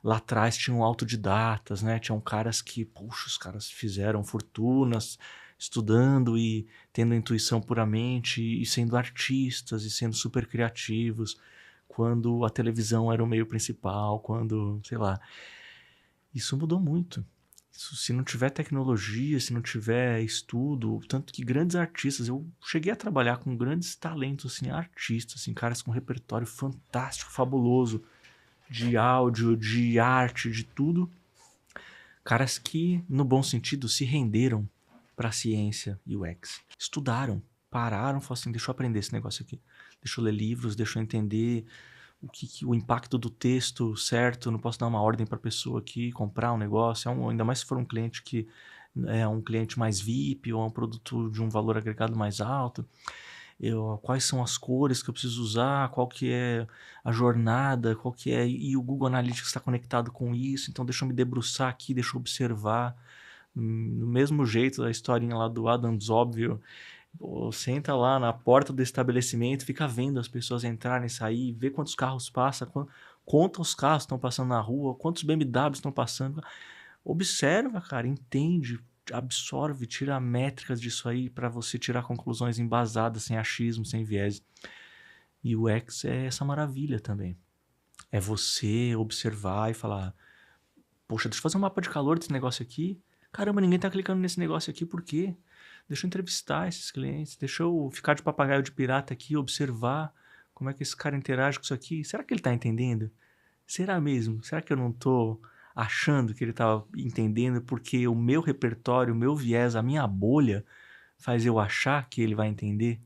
lá atrás tinham autodidatas, né? Tinham caras que, puxa, os caras fizeram fortunas estudando e tendo intuição puramente e sendo artistas e sendo super criativos quando a televisão era o meio principal, quando, sei lá. Isso mudou muito. Se não tiver tecnologia, se não tiver estudo, tanto que grandes artistas, eu cheguei a trabalhar com grandes talentos, assim, artistas, assim, caras com repertório fantástico, fabuloso, de áudio, de arte, de tudo. Caras que, no bom sentido, se renderam para a ciência UX. Estudaram, pararam, falaram assim, deixa eu aprender esse negócio aqui. Deixa eu ler livros, deixa eu entender o impacto do texto certo, não posso dar uma ordem para a pessoa aqui, comprar um negócio, ainda mais se for um cliente que é um cliente mais VIP ou é um produto de um valor agregado mais alto. Quais são as cores que eu preciso usar, qual que é a jornada, qual que é, e o Google Analytics está conectado com isso, então deixa eu me debruçar aqui, deixa eu observar. Do mesmo jeito, a historinha lá do Adams Óbvio, senta lá na porta do estabelecimento, fica vendo as pessoas entrarem e sair, vê quantos carros passam, conta os carros que estão passando na rua, quantos BMWs estão passando. Observa, cara, entende, absorve, tira métricas disso aí para você tirar conclusões embasadas, sem achismo, sem viés. E o UX é essa maravilha também. É você observar e falar, poxa, deixa eu fazer um mapa de calor desse negócio aqui. Caramba, ninguém tá clicando nesse negócio aqui, por quê? Deixa eu entrevistar esses clientes, deixa eu ficar de papagaio de pirata aqui, observar como é que esse cara interage com isso aqui. Será que ele tá entendendo? Será mesmo? Será que eu não tô achando que ele tá entendendo porque o meu repertório, o meu viés, a minha bolha faz eu achar que ele vai entender?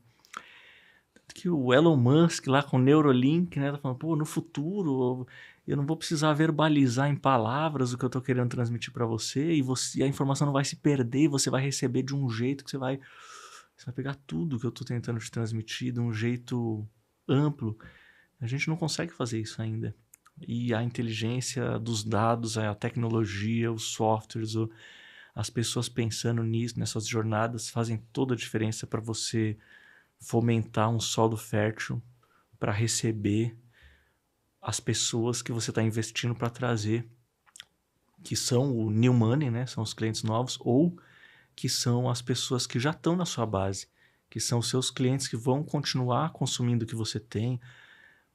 Que o Elon Musk lá com o Neuralink, né, tá falando, pô, no futuro eu não vou precisar verbalizar em palavras o que eu tô querendo transmitir para você e a informação não vai se perder e você vai receber de um jeito que você vai pegar tudo que eu tô tentando te transmitir de um jeito amplo. A gente não consegue fazer isso ainda. E a inteligência dos dados, a tecnologia, os softwares, as pessoas pensando nisso, nessas jornadas, fazem toda a diferença para você fomentar um solo fértil para receber as pessoas que você está investindo para trazer, que são o new money, né? São os clientes novos, ou que são as pessoas que já estão na sua base, que são os seus clientes que vão continuar consumindo o que você tem.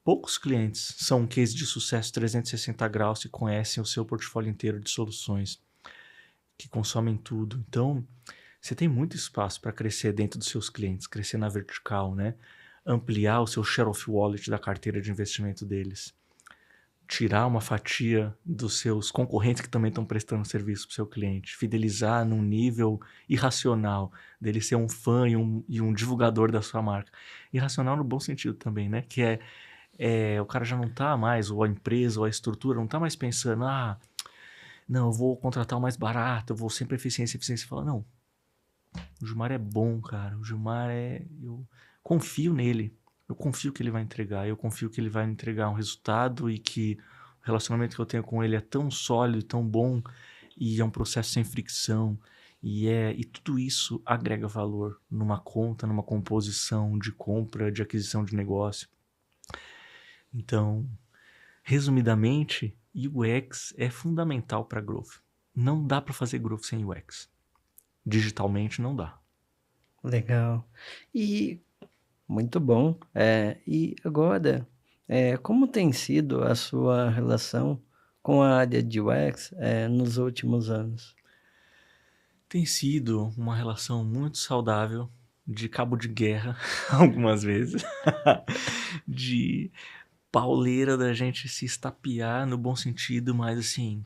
Poucos clientes são um case de sucesso 360 graus que conhecem o seu portfólio inteiro de soluções, que consomem tudo. Então, você tem muito espaço para crescer dentro dos seus clientes, crescer na vertical, né? Ampliar o seu share of wallet da carteira de investimento deles. Tirar uma fatia dos seus concorrentes que também estão prestando serviço para o seu cliente. Fidelizar num nível irracional, dele ser um fã e um divulgador da sua marca. Irracional no bom sentido também, né? Que o cara já não está mais, ou a empresa, ou a estrutura, não está mais pensando, não, eu vou contratar o mais barato, eu vou sempre eficiência. Fala, não, o Gilmar é bom, cara. O Gilmar eu confio nele. Eu confio que ele vai entregar. Eu confio que ele vai entregar um resultado e que o relacionamento que eu tenho com ele é tão sólido, tão bom e é um processo sem fricção. E tudo isso agrega valor numa conta, numa composição de compra, de aquisição de negócio. Então, resumidamente, UX é fundamental para growth. Não dá para fazer growth sem UX. Digitalmente não dá. Legal. E muito bom. E agora, como tem sido a sua relação com a área de UX, nos últimos anos? Tem sido uma relação muito saudável, de cabo de guerra, algumas vezes, de pauleira da gente se estapear no bom sentido, mas assim,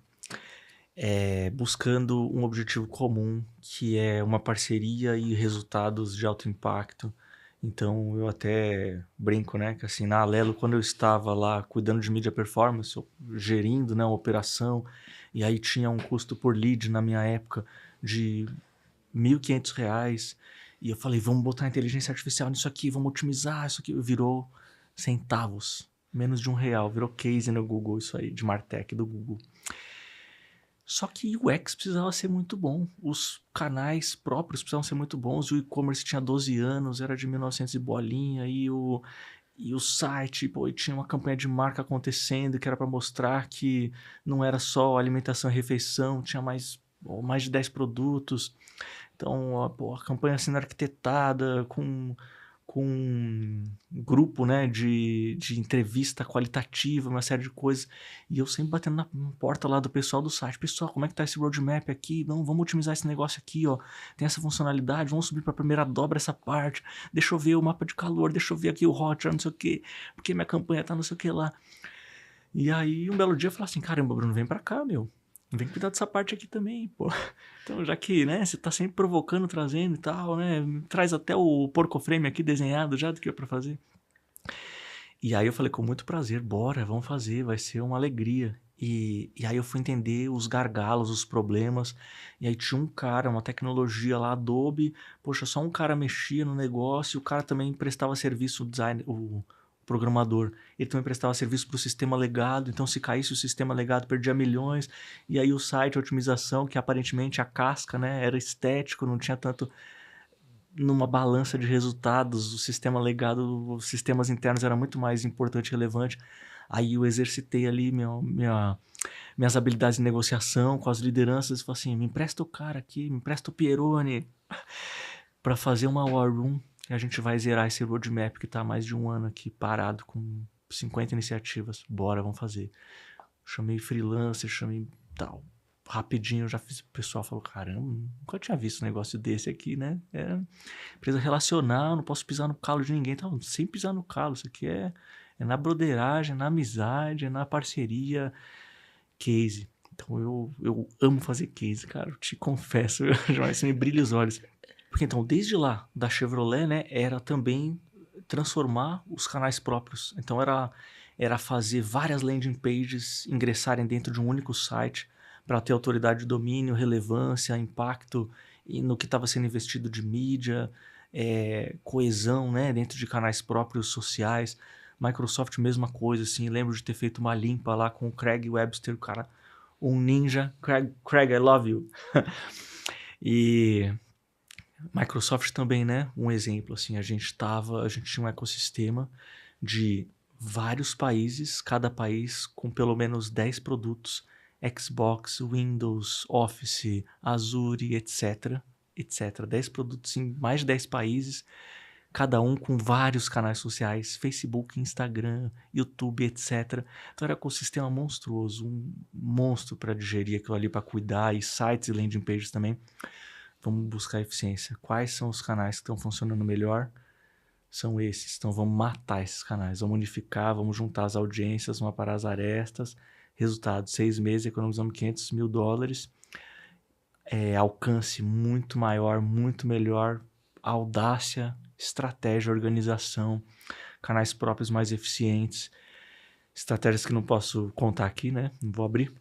buscando um objetivo comum, que é uma parceria e resultados de alto impacto. Então eu até brinco, né, que assim, na Alelo, quando eu estava lá cuidando de mídia performance, gerindo, né, uma operação, e aí tinha um custo por lead na minha época de R$ 1.500, e eu falei, vamos botar inteligência artificial nisso aqui, vamos otimizar isso aqui. Virou centavos, menos de R$ 1, virou case no Google isso aí, de Martech do Google. Só que o UX precisava ser muito bom, os canais próprios precisavam ser muito bons, o e-commerce tinha 12 anos, era de 1900 e bolinha, e o site, pô, e tinha uma campanha de marca acontecendo que era para mostrar que não era só alimentação e refeição, tinha mais de 10 produtos. Então, a campanha sendo arquitetada com um grupo, né, de entrevista qualitativa, uma série de coisas. E eu sempre batendo na porta lá do pessoal do site. Pessoal, como é que tá esse roadmap aqui? Não, vamos otimizar esse negócio aqui, ó. Tem essa funcionalidade, vamos subir para a primeira dobra essa parte. Deixa eu ver o mapa de calor, deixa eu ver aqui o Hotjar, não sei o quê, porque minha campanha tá não sei o que lá. E aí, um belo dia eu falei assim, caramba, Bruno, vem pra cá, meu. Vem cuidar dessa parte aqui também, pô. Então, já que, né, você tá sempre provocando, trazendo e tal, né, traz até o porco frame aqui desenhado já do que é pra fazer. E aí eu falei, com muito prazer, bora, vamos fazer, vai ser uma alegria. E aí eu fui entender os gargalos, os problemas, e aí tinha um cara, uma tecnologia lá, Adobe, poxa, só um cara mexia no negócio, o cara também prestava serviço, o programador, ele também prestava serviço para o sistema legado, então se caísse o sistema legado perdia milhões, e aí o site, a otimização, que aparentemente a casca, né, era estético, não tinha tanto numa balança de resultados, o sistema legado, os sistemas internos era muito mais importante e relevante. Aí eu exercitei ali minhas habilidades de negociação com as lideranças e falei assim, me empresta o cara aqui, me empresta o Pieroni para fazer uma war room e a gente vai zerar esse roadmap que tá há mais de um ano aqui parado com 50 iniciativas. Bora, vamos fazer. Chamei freelancer, chamei tal. Rapidinho eu já fiz. O pessoal falou, caramba, nunca tinha visto um negócio desse aqui, né? É empresa relacional, não posso pisar no calo de ninguém. Então, sem pisar no calo, isso aqui é na broderagem, é na amizade, é na parceria. Case. Então eu amo fazer case, cara. Eu te confesso, Joyce, me brilha os olhos. Porque então, desde lá, da Chevrolet, né, era também transformar os canais próprios. Então era fazer várias landing pages ingressarem dentro de um único site para ter autoridade de domínio, relevância, impacto no que estava sendo investido de mídia, coesão, né, dentro de canais próprios sociais. Microsoft, mesma coisa, assim. Lembro de ter feito uma limpa lá com o Craig Webster, o cara, um ninja. Craig, I love you. E Microsoft também, né? Um exemplo, assim, a gente tinha um ecossistema de vários países, cada país com pelo menos 10 produtos, Xbox, Windows, Office, Azure, etc. 10 produtos em mais de 10 países, cada um com vários canais sociais, Facebook, Instagram, YouTube, etc. Então era um ecossistema monstruoso, um monstro para digerir aquilo ali, para cuidar, e sites e landing pages também. Vamos buscar eficiência. Quais são os canais que estão funcionando melhor? São esses. Então vamos matar esses canais, vamos unificar, vamos juntar as audiências, vamos aparar as arestas. Resultado, 6 meses economizamos US$ 500. Alcance muito maior, muito melhor, audácia, estratégia, organização, canais próprios mais eficientes, estratégias que não posso contar aqui, né? Não vou abrir,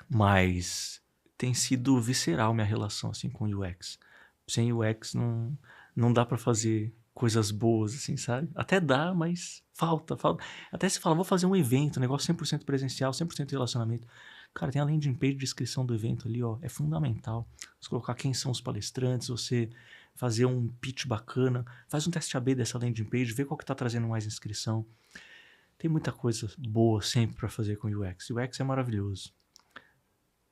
mas tem sido visceral minha relação assim com o UX. Sem UX não dá para fazer coisas boas, assim, sabe? Até dá, mas falta. Até se fala, vou fazer um evento, um negócio 100% presencial, 100% relacionamento. Cara, tem a landing page de descrição do evento ali, ó, é fundamental. Você colocar quem são os palestrantes, você fazer um pitch bacana, faz um teste AB dessa landing page, vê qual que tá trazendo mais inscrição. Tem muita coisa boa sempre para fazer com UX. UX é maravilhoso.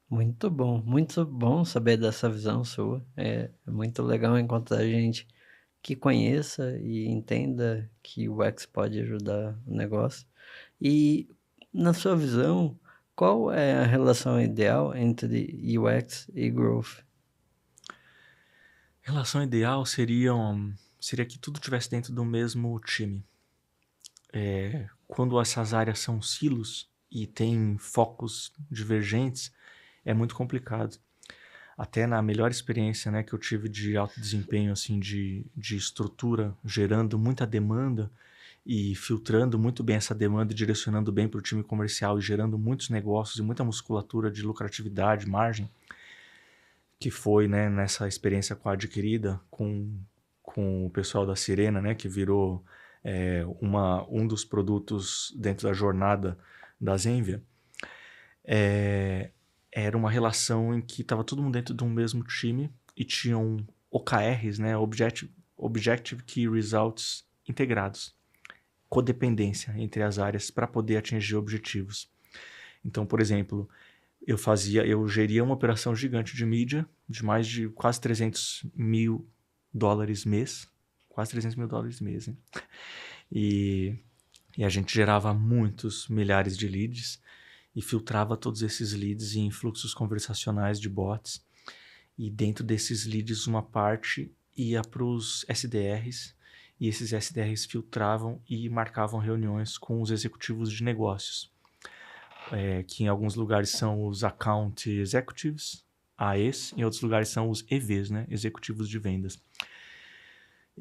Muito bom saber dessa visão sua. É muito legal encontrar gente que conheça e entenda que o UX pode ajudar o negócio. E, na sua visão, qual é a relação ideal entre UX e growth? Relação ideal seria que tudo tivesse dentro do mesmo time. Quando essas áreas são silos e tem focos divergentes, é muito complicado. Até na melhor experiência, né, que eu tive de alto desempenho, assim, de estrutura, gerando muita demanda e filtrando muito bem essa demanda e direcionando bem para o time comercial e gerando muitos negócios e muita musculatura de lucratividade, margem, que foi, né, nessa experiência com a Adquirida, com o pessoal da Sirena, né, que virou um dos produtos dentro da jornada da Zenvia. Era uma relação em que estava todo mundo dentro de um mesmo time e tinham OKRs, né, Objective Key Results integrados, codependência entre as áreas para poder atingir objetivos. Então, por exemplo, eu geria uma operação gigante de mídia de mais de quase $300 mil mês, quase $300 mil mês, hein? E a gente gerava muitos milhares de leads e filtrava todos esses leads em fluxos conversacionais de bots. E dentro desses leads, uma parte ia para os SDRs, e esses SDRs filtravam e marcavam reuniões com os executivos de negócios, que em alguns lugares são os Account Executives, AEs, em outros lugares são os EVs, né? Executivos de vendas.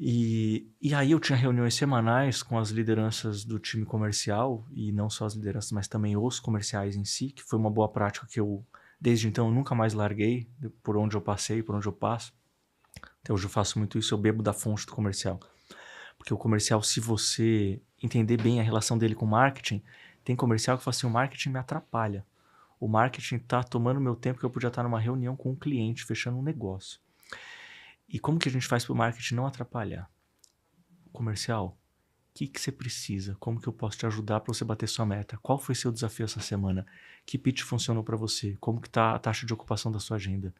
E aí eu tinha reuniões semanais com as lideranças do time comercial, e não só as lideranças, mas também os comerciais em si, que foi uma boa prática que eu, desde então, nunca mais larguei, por onde eu passei, por onde eu passo. Até hoje eu faço muito isso, eu bebo da fonte do comercial. Porque o comercial, se você entender bem a relação dele com o marketing, tem comercial que fala assim, o marketing me atrapalha. O marketing está tomando meu tempo que eu podia estar numa reunião com um cliente, fechando um negócio. E como que a gente faz para o marketing não atrapalhar? Comercial, o que você precisa? Como que eu posso te ajudar para você bater sua meta? Qual foi seu desafio essa semana? Que pitch funcionou para você? Como que está a taxa de ocupação da sua agenda?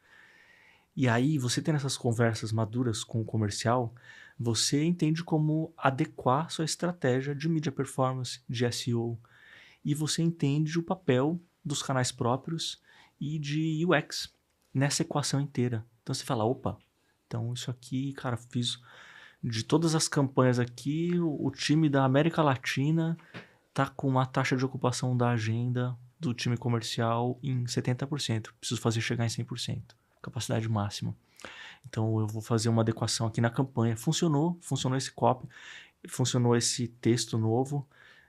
E aí, você tendo essas conversas maduras com o comercial, você entende como adequar sua estratégia de media performance, de SEO, e você entende o papel dos canais próprios e de UX nessa equação inteira. Então você fala, opa, então isso aqui, cara, fiz de todas as campanhas aqui, o time da América Latina tá com uma taxa de ocupação da agenda do time comercial em 70%. Preciso fazer chegar em 100%. Capacidade máxima. Então eu vou fazer uma adequação aqui na campanha. Funcionou esse copy, funcionou esse texto novo.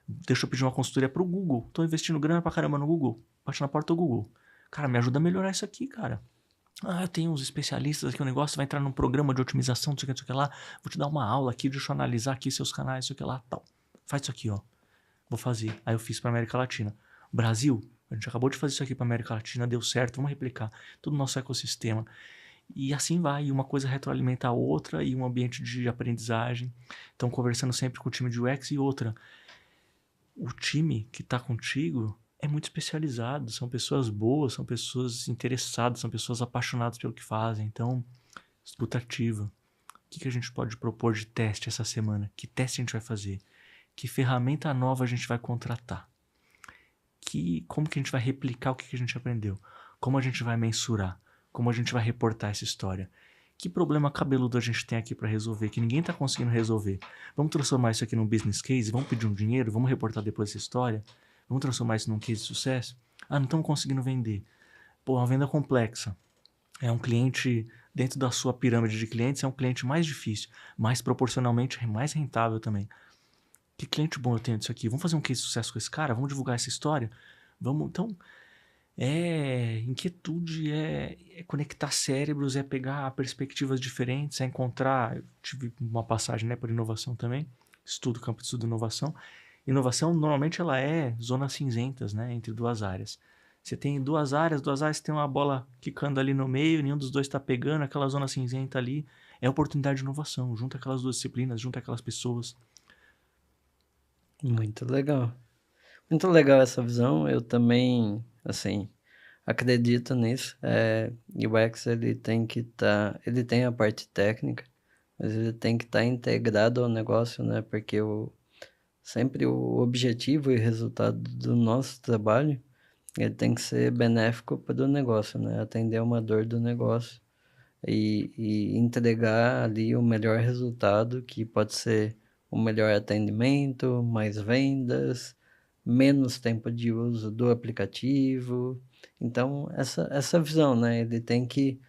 Deixa eu pedir uma consultoria pro Google. Tô investindo grana pra caramba no Google. Bate na porta do Google. Cara, me ajuda a melhorar isso aqui, cara. Eu tenho uns especialistas aqui, o negócio vai entrar num programa de otimização, não sei o que lá. Vou te dar uma aula aqui, deixa eu analisar aqui seus canais, não sei o que lá, tal. Faz isso aqui, ó. Vou fazer. Aí eu fiz pra América Latina. Brasil, a gente acabou de fazer isso aqui pra América Latina, deu certo, vamos replicar todo o nosso ecossistema. E assim vai, e uma coisa retroalimenta a outra, e um ambiente de aprendizagem. Então, conversando sempre com o time de UX e outra. O time que tá contigo é muito especializado, são pessoas boas, são pessoas interessadas, são pessoas apaixonadas pelo que fazem. Então, escuta ativa. O que a gente pode propor de teste essa semana? Que teste a gente vai fazer? Que ferramenta nova a gente vai contratar? Como que a gente vai replicar o que a gente aprendeu? Como a gente vai mensurar? Como a gente vai reportar essa história? Que problema cabeludo a gente tem aqui para resolver, que ninguém está conseguindo resolver? Vamos transformar isso aqui num business case? Vamos pedir um dinheiro? Vamos reportar depois essa história? Vamos transformar isso num case de sucesso? Não estamos conseguindo vender. Pô, é uma venda complexa. É um cliente, dentro da sua pirâmide de clientes, é um cliente mais difícil, mas proporcionalmente mais rentável também. Que cliente bom eu tenho disso aqui? Vamos fazer um case de sucesso com esse cara? Vamos divulgar essa história? Vamos, então... inquietude, é conectar cérebros, é pegar perspectivas diferentes, é encontrar... Eu tive uma passagem, né, por inovação também, campo de estudo de inovação. Inovação, normalmente, ela é zonas cinzentas, né, entre duas áreas. Você tem duas áreas tem uma bola quicando ali no meio, nenhum dos dois está pegando, aquela zona cinzenta ali é oportunidade de inovação, junta aquelas duas disciplinas, junta aquelas pessoas. Muito legal. Muito legal essa visão, eu também, assim, acredito nisso. O UX, ele tem a parte técnica, mas ele tem que estar integrado ao negócio, né? Porque sempre o objetivo e resultado do nosso trabalho, ele tem que ser benéfico para o negócio, né? Atender uma dor do negócio e entregar ali o melhor resultado, que pode ser o melhor atendimento, mais vendas, menos tempo de uso do aplicativo. Então, essa visão, né? Ele tem que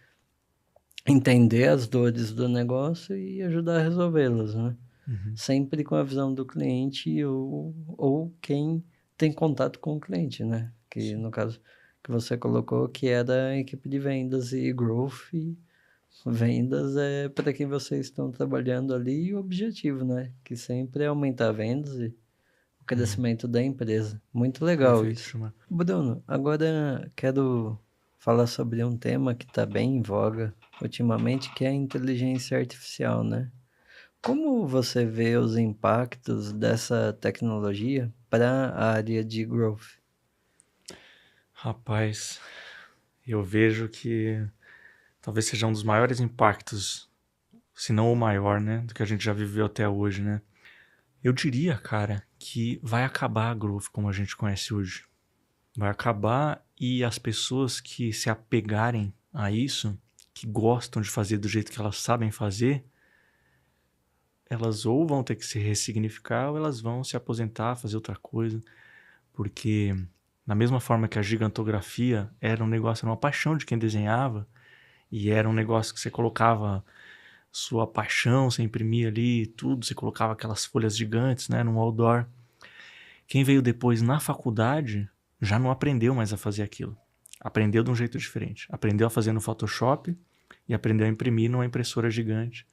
entender as dores do negócio e ajudar a resolvê-las, né? Uhum. Sempre com a visão do cliente ou quem tem contato com o cliente, né? Que Sim. no caso que você colocou, que é da equipe de vendas e growth, e vendas é para quem vocês estão trabalhando ali, e o objetivo, né? Que sempre é aumentar vendas e o Uhum. crescimento da empresa. Muito legal Perfeito, isso. Gilmar. Bruno, agora quero falar sobre um tema que está bem em voga ultimamente, que é a inteligência artificial, né? Como você vê os impactos dessa tecnologia para a área de growth? Rapaz, eu vejo que talvez seja um dos maiores impactos, se não o maior, né, do que a gente já viveu até hoje, né? Eu diria, cara, que vai acabar a growth como a gente conhece hoje. Vai acabar e as pessoas que se apegarem a isso, que gostam de fazer do jeito que elas sabem fazer, elas ou vão ter que se ressignificar ou elas vão se aposentar, fazer outra coisa. Porque, da mesma forma que a gigantografia era um negócio, era uma paixão de quem desenhava, e era um negócio que você colocava sua paixão, você imprimia ali tudo, você colocava aquelas folhas gigantes, né, num outdoor. Quem veio depois na faculdade já não aprendeu mais a fazer aquilo. Aprendeu de um jeito diferente. Aprendeu a fazer no Photoshop e aprendeu a imprimir numa impressora gigante.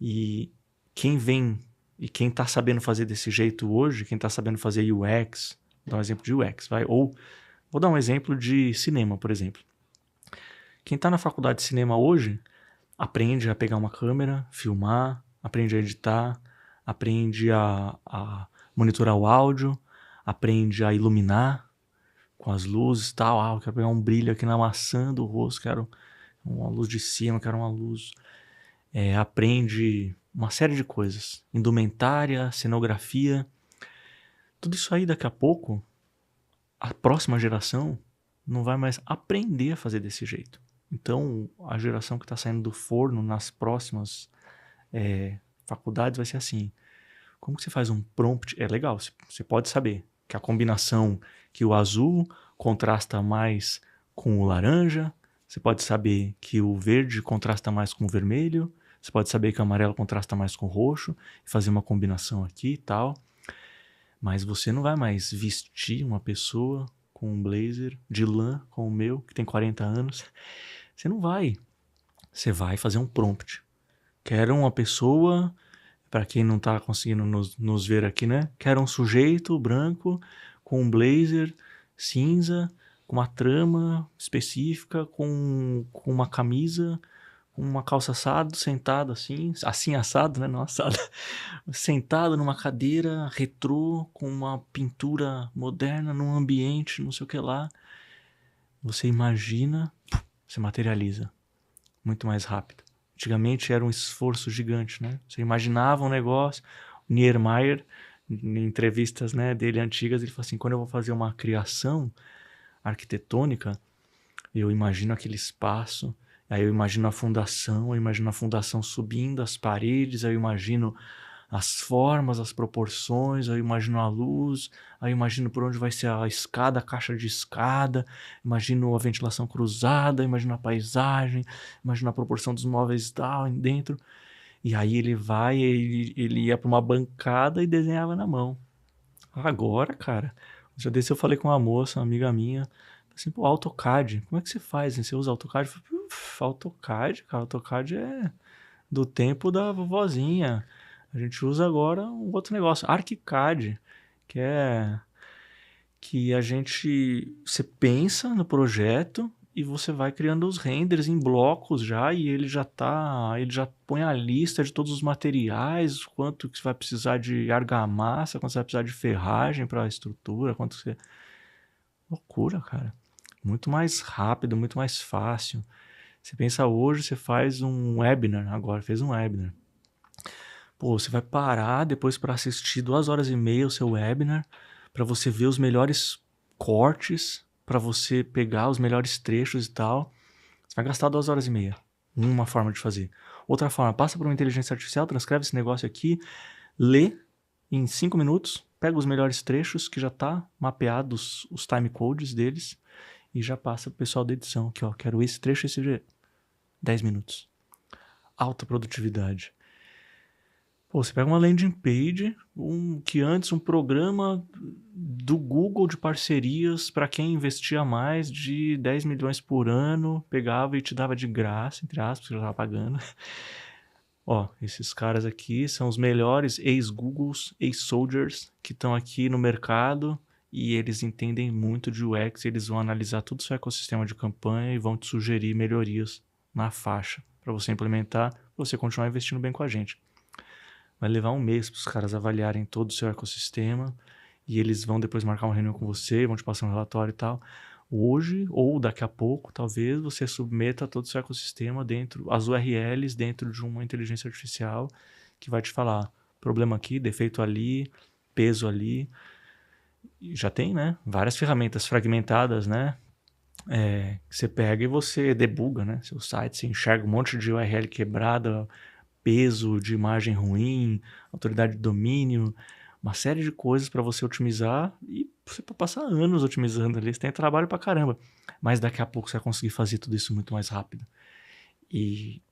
E quem vem e quem está sabendo fazer desse jeito hoje, quem está sabendo fazer UX, vou dar um exemplo de UX, vai? Ou vou dar um exemplo de cinema, por exemplo. Quem está na faculdade de cinema hoje aprende a pegar uma câmera, filmar, aprende a editar, aprende a monitorar o áudio, aprende a iluminar com as luzes e tal. Ah, eu quero pegar um brilho aqui na maçã do rosto, quero uma luz de cima, quero uma luz. Aprende uma série de coisas. Indumentária, cenografia. Tudo isso aí daqui a pouco, a próxima geração não vai mais aprender a fazer desse jeito. Então, a geração que está saindo do forno nas próximas faculdades vai ser assim. Como que você faz um prompt? É legal, você pode saber que a combinação que o azul contrasta mais com o laranja, você pode saber que o verde contrasta mais com o vermelho, você pode saber que o amarelo contrasta mais com o roxo, e fazer uma combinação aqui e tal. Mas você não vai mais vestir uma pessoa com um blazer de lã, como o meu, que tem 40 anos. Você não vai. Você vai fazer um prompt. Quero uma pessoa, para quem não está conseguindo nos ver aqui, né? Quero um sujeito branco com um blazer cinza, com uma trama específica, com uma camisa, com uma calça assado, sentado assim assado, né? Não assado. Sentado numa cadeira retrô, com uma pintura moderna, num ambiente, não sei o que lá. Você imagina, você materializa muito mais rápido. Antigamente era um esforço gigante, né? Você imaginava um negócio. O Niemeyer, em entrevistas, né, dele antigas, ele falou assim: quando eu vou fazer uma criação arquitetônica, eu imagino aquele espaço, aí eu imagino a fundação subindo, as paredes, aí eu imagino as formas, as proporções, aí eu imagino a luz, aí eu imagino por onde vai ser a escada, a caixa de escada, imagino a ventilação cruzada, imagino a paisagem, imagino a proporção dos móveis dentro. E aí ele ia para uma bancada e desenhava na mão. Agora, cara, um dia desse eu falei com uma moça, uma amiga minha, assim, pô, AutoCAD, como é que você faz, hein? Você usa AutoCAD? Eu falei, AutoCAD, cara, AutoCAD é do tempo da vovozinha. A gente usa agora um outro negócio, ArchiCAD, que é que a gente, você pensa no projeto e você vai criando os renders em blocos já, e ele já põe a lista de todos os materiais, quanto que você vai precisar de argamassa, quanto você vai precisar de ferragem para a estrutura, quanto você... Loucura, cara. Muito mais rápido, muito mais fácil. Você pensa hoje, você faz um webinar, agora fez um webinar. Pô, você vai parar depois para assistir 2 horas e meia o seu webinar, para você ver os melhores cortes, para você pegar os melhores trechos e tal. Você vai gastar 2 horas e meia. Uma forma de fazer. Outra forma, passa por uma inteligência artificial, transcreve esse negócio aqui, lê em 5 minutos, pega os melhores trechos que já tá mapeado os timecodes deles e já passa pro pessoal da edição. Aqui, ó, quero esse trecho, esse 10 minutos. Alta produtividade. Pô, você pega uma landing page, que antes um programa do Google de parcerias para quem investia mais de 10 milhões por ano, pegava e te dava de graça, entre aspas, que eu já tava pagando. Ó, esses caras aqui são os melhores ex-Googles, ex-Soldiers que estão aqui no mercado e eles entendem muito de UX, eles vão analisar todo o seu ecossistema de campanha e vão te sugerir melhorias na faixa para você implementar, para você continuar investindo bem com a gente. Vai levar um mês para os caras avaliarem todo o seu ecossistema e eles vão depois marcar uma reunião com você, vão te passar um relatório e tal. Hoje, ou daqui a pouco, talvez você submeta todo o seu ecossistema dentro, as URLs dentro de uma inteligência artificial que vai te falar problema aqui, defeito ali, peso ali. E já tem, né? Várias ferramentas fragmentadas, né? Que você pega e você debuga, né? Seu site, você enxerga um monte de URL quebrada, peso de imagem ruim, autoridade de domínio, uma série de coisas para você otimizar e você pode passar anos otimizando ali, você tem trabalho pra caramba, mas daqui a pouco você vai conseguir fazer tudo isso muito mais rápido. E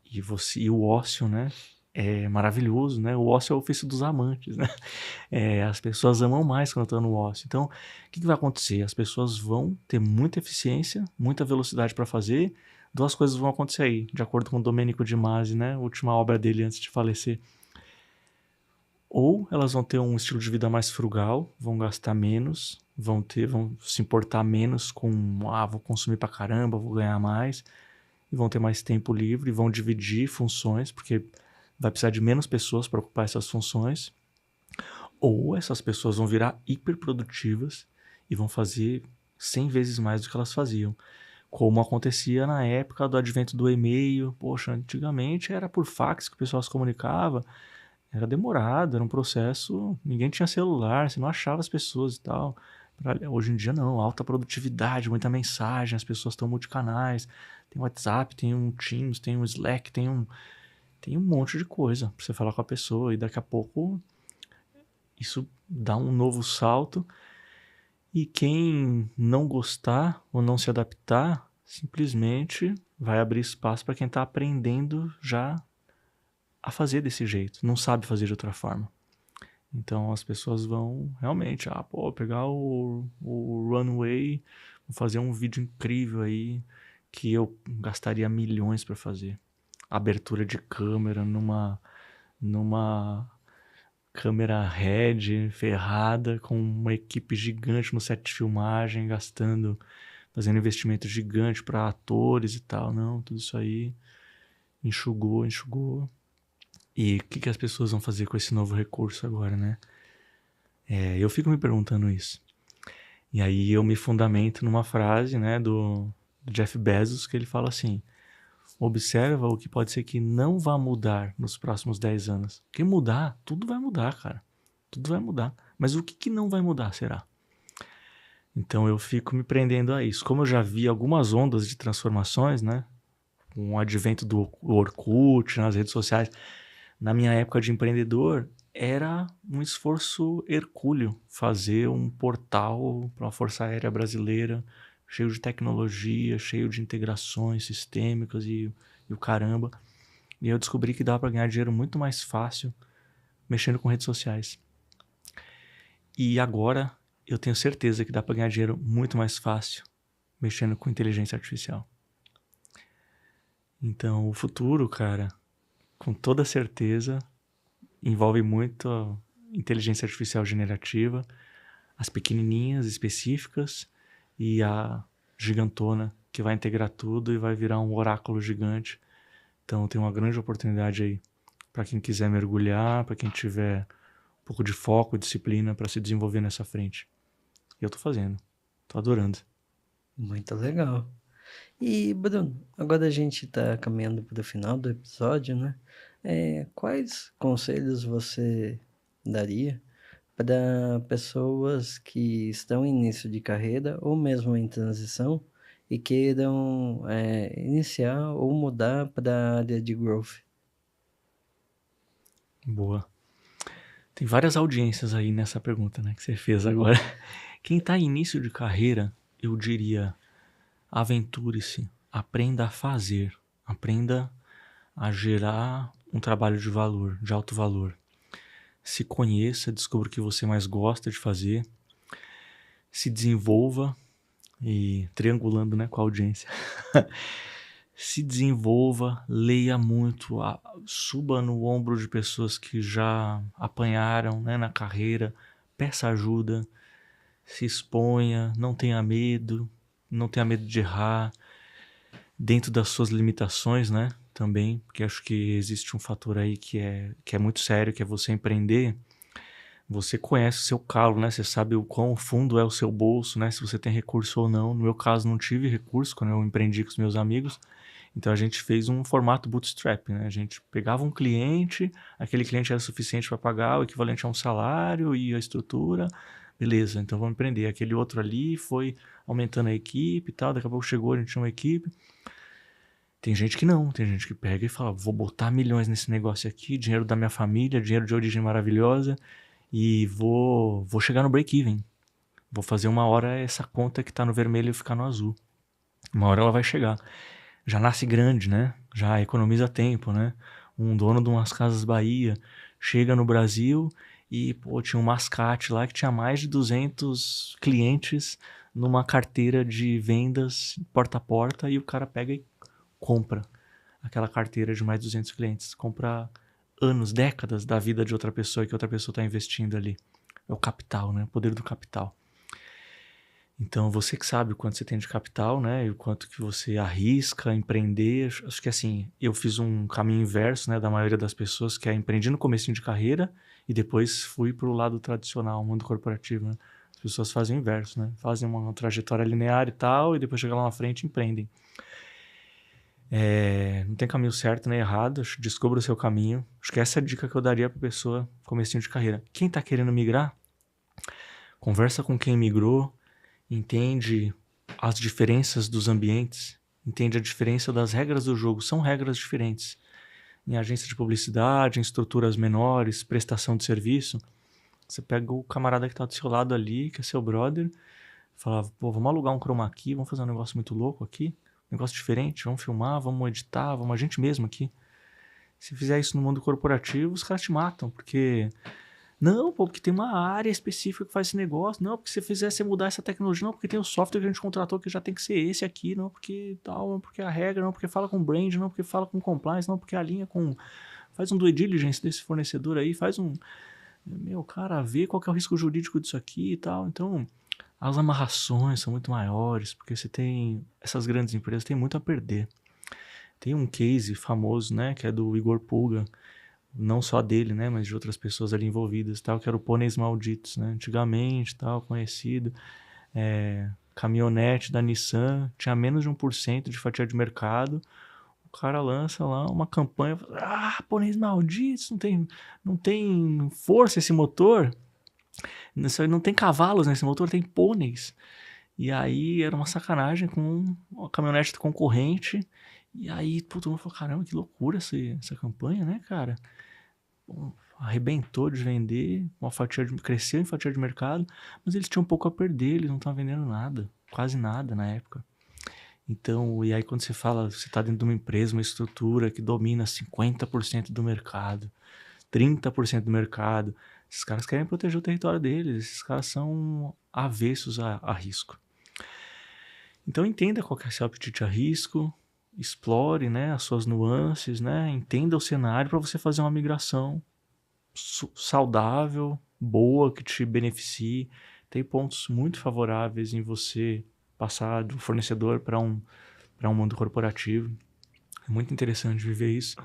o ócio, né, é maravilhoso, né? O ócio é o ofício dos amantes, né? As pessoas amam mais quando estão no ócio. Então, o que vai acontecer? As pessoas vão ter muita eficiência, muita velocidade para fazer. Duas coisas vão acontecer aí, de acordo com o Domenico de Masi, né? A última obra dele antes de falecer. Ou elas vão ter um estilo de vida mais frugal, vão gastar menos, vão se importar menos com, vou consumir pra caramba, vou ganhar mais, e vão ter mais tempo livre, vão dividir funções, porque vai precisar de menos pessoas para ocupar essas funções. Ou essas pessoas vão virar hiperprodutivas e vão fazer 100 vezes mais do que elas faziam. Como acontecia na época do advento do e-mail. Poxa, antigamente era por fax que o pessoal se comunicava. Era demorado, era um processo. Ninguém tinha celular, você não achava as pessoas e tal. Hoje em dia não, alta produtividade, muita mensagem, as pessoas estão multicanais. Tem o WhatsApp, tem um Teams, tem um Slack, tem um monte de coisa pra você falar com a pessoa. E daqui a pouco isso dá um novo salto. E quem não gostar ou não se adaptar, simplesmente vai abrir espaço para quem está aprendendo já a fazer desse jeito, não sabe fazer de outra forma. Então as pessoas vão realmente, pegar o Runway, vou fazer um vídeo incrível aí que eu gastaria milhões para fazer. Abertura de câmera numa câmera Red ferrada, com uma equipe gigante no set de filmagem, fazendo investimento gigante para atores e tal. Não, tudo isso aí enxugou. E o que as pessoas vão fazer com esse novo recurso agora, né? Eu fico me perguntando isso. E aí eu me fundamento numa frase, né, do Jeff Bezos, que ele fala assim: observa o que pode ser que não vá mudar nos próximos 10 anos. Porque mudar, tudo vai mudar, cara. Tudo vai mudar. Mas o que não vai mudar, será? Então eu fico me prendendo a isso. Como eu já vi algumas ondas de transformações, né? Com o advento do Orkut, nas redes sociais. Na minha época de empreendedor, era um esforço hercúleo fazer um portal para a Força Aérea Brasileira, cheio de tecnologia, cheio de integrações sistêmicas e o caramba. E eu descobri que dava para ganhar dinheiro muito mais fácil mexendo com redes sociais. E agora eu tenho certeza que dá para ganhar dinheiro muito mais fácil mexendo com inteligência artificial. Então o futuro, cara, com toda certeza, envolve muito a inteligência artificial generativa, as pequenininhas, específicas, e a gigantona, que vai integrar tudo e vai virar um oráculo gigante. Então tem uma grande oportunidade aí para quem quiser mergulhar, para quem tiver um pouco de foco, disciplina para se desenvolver nessa frente. E eu tô fazendo, tô adorando. Muito legal. E, Bruno, agora a gente está caminhando para o final do episódio, né? Quais conselhos você daria para pessoas que estão em início de carreira ou mesmo em transição e queiram, iniciar ou mudar para a área de growth? Boa. Tem várias audiências aí nessa pergunta, né, que você fez agora. Quem está em início de carreira, eu diria, aventure-se, aprenda a fazer, aprenda a gerar um trabalho de valor, de alto valor. Se conheça, descubra o que você mais gosta de fazer, se desenvolva e triangulando, né, com a audiência. Se desenvolva, leia muito, suba no ombro de pessoas que já apanharam, né, na carreira, peça ajuda, se exponha, não tenha medo de errar, dentro das suas limitações, né, também, porque acho que existe um fator aí que é muito sério, que é você empreender. Você conhece o seu calo, né? Você sabe o quão fundo é o seu bolso, né? Se você tem recurso ou não. No meu caso, não tive recurso quando eu empreendi com os meus amigos. Então, a gente fez um formato bootstrap, né? A gente pegava um cliente, aquele cliente era suficiente para pagar o equivalente a um salário e a estrutura. Beleza, então vamos empreender. Aquele outro ali foi aumentando a equipe e tal. Daqui a pouco chegou, a gente tinha uma equipe. Tem gente que não, tem gente que pega e fala, vou botar milhões nesse negócio aqui, dinheiro da minha família, dinheiro de origem maravilhosa, e vou chegar no break-even. Vou fazer uma hora essa conta que tá no vermelho ficar no azul. Uma hora ela vai chegar. Já nasce grande, né? Já economiza tempo, né? Um dono de umas Casas Bahia chega no Brasil e, pô, tinha um mascate lá que tinha mais de 200 clientes numa carteira de vendas porta a porta e o cara pega e compra aquela carteira de mais de 200 clientes. Compra anos, décadas da vida de outra pessoa que outra pessoa está investindo ali. É o capital, né? O poder do capital. Então, você que sabe o quanto você tem de capital, né? E o quanto que você arrisca empreender. Acho que assim, eu fiz um caminho inverso, né? Da maioria das pessoas, que é empreendi no comecinho de carreira e depois fui para o lado tradicional, mundo corporativo, né? As pessoas fazem o inverso, né? Fazem uma trajetória linear e tal, e depois chegam lá na frente e empreendem. Não tem caminho certo nem errado, descubra o seu caminho. Acho que essa é a dica que eu daria para pessoa comecinho de carreira. Quem está querendo migrar, conversa com quem migrou, entende as diferenças dos ambientes, entende a diferença das regras do jogo. São regras diferentes. Em agência de publicidade, em estruturas menores, prestação de serviço, você pega o camarada que está do seu lado ali, que é seu brother, fala, pô, vamos alugar um chroma key, vamos fazer um negócio muito louco aqui, um negócio diferente, vamos filmar, vamos editar, vamos a gente mesmo aqui. Se fizer isso no mundo corporativo, os caras te matam, porque... Não, pô, porque tem uma área específica que faz esse negócio. Não, porque se fizer você mudar essa tecnologia, não, porque tem o software que a gente contratou que já tem que ser esse aqui, não, porque tal, não, porque a regra, não, porque fala com brand, não, porque fala com compliance, não, porque alinha com... Faz um due diligence desse fornecedor aí, faz um... Meu, cara, vê qual que é o risco jurídico disso aqui e tal. Então, as amarrações são muito maiores, porque você tem... Essas grandes empresas têm muito a perder. Tem um case famoso, né, que é do Igor Pulga, não só dele, né, mas de outras pessoas ali envolvidas, tal, que era o Pôneis Malditos, né, antigamente, tal, conhecido, caminhonete da Nissan, tinha menos de 1% de fatia de mercado, o cara lança lá uma campanha, Pôneis Malditos, não tem força esse motor, não tem cavalos nesse motor, tem pôneis. E aí era uma sacanagem com uma caminhonete concorrente. E aí todo mundo falou, caramba, que loucura essa campanha, né, cara? Bom, arrebentou de vender, cresceu em fatia de mercado, mas eles tinham um pouco a perder, eles não estavam vendendo nada, quase nada na época. Então, e aí quando você fala, você está dentro de uma empresa, uma estrutura que domina 50% do mercado, 30% do mercado, esses caras querem proteger o território deles, esses caras são avessos a risco. Então entenda qual que é seu apetite a risco, explore, né, as suas nuances, né, entenda o cenário para você fazer uma migração saudável, boa, que te beneficie. Tem pontos muito favoráveis em você passar do fornecedor para um mundo corporativo. É muito interessante viver isso.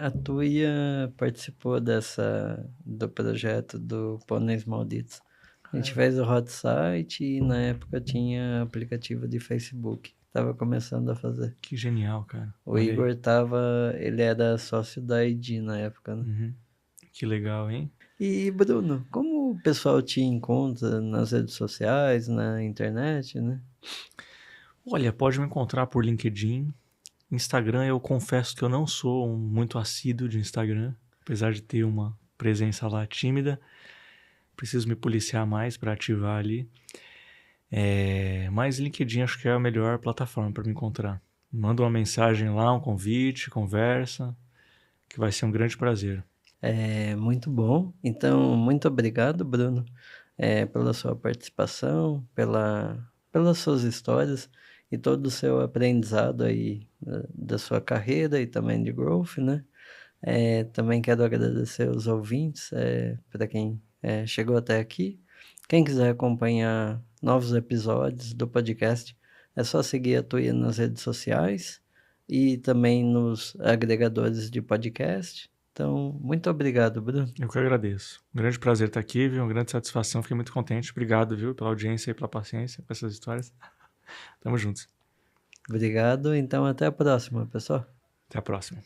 A Tuia participou do projeto do Pôneis Malditos. A gente fez o hot site e na época tinha aplicativo de Facebook estava começando a fazer. Que genial, cara. O Olha aí. Igor ele era sócio da ID na época, né? Uhum. Que legal, hein? E, Bruno, como o pessoal te encontra nas redes sociais, na internet, né? Olha, pode me encontrar por LinkedIn. Instagram, eu confesso que eu não sou muito assíduo de Instagram, apesar de ter uma presença lá tímida. Preciso me policiar mais para ativar ali. Mas LinkedIn acho que é a melhor plataforma para me encontrar. Manda uma mensagem lá, um convite, conversa, que vai ser um grande prazer. É muito bom. Então, muito obrigado, Bruno, pela sua participação, pelas suas histórias e todo o seu aprendizado aí da sua carreira e também de growth, né? Também quero agradecer os ouvintes, para quem chegou até aqui. Quem quiser acompanhar novos episódios do podcast, é só seguir a Tuia nas redes sociais e também nos agregadores de podcast. Então, muito obrigado, Bruno. Eu que agradeço. Um grande prazer estar aqui, viu? Uma grande satisfação, fiquei muito contente. Obrigado, viu, pela audiência e pela paciência com essas histórias. Tamo juntos. Obrigado. Então, até a próxima, pessoal. Até a próxima.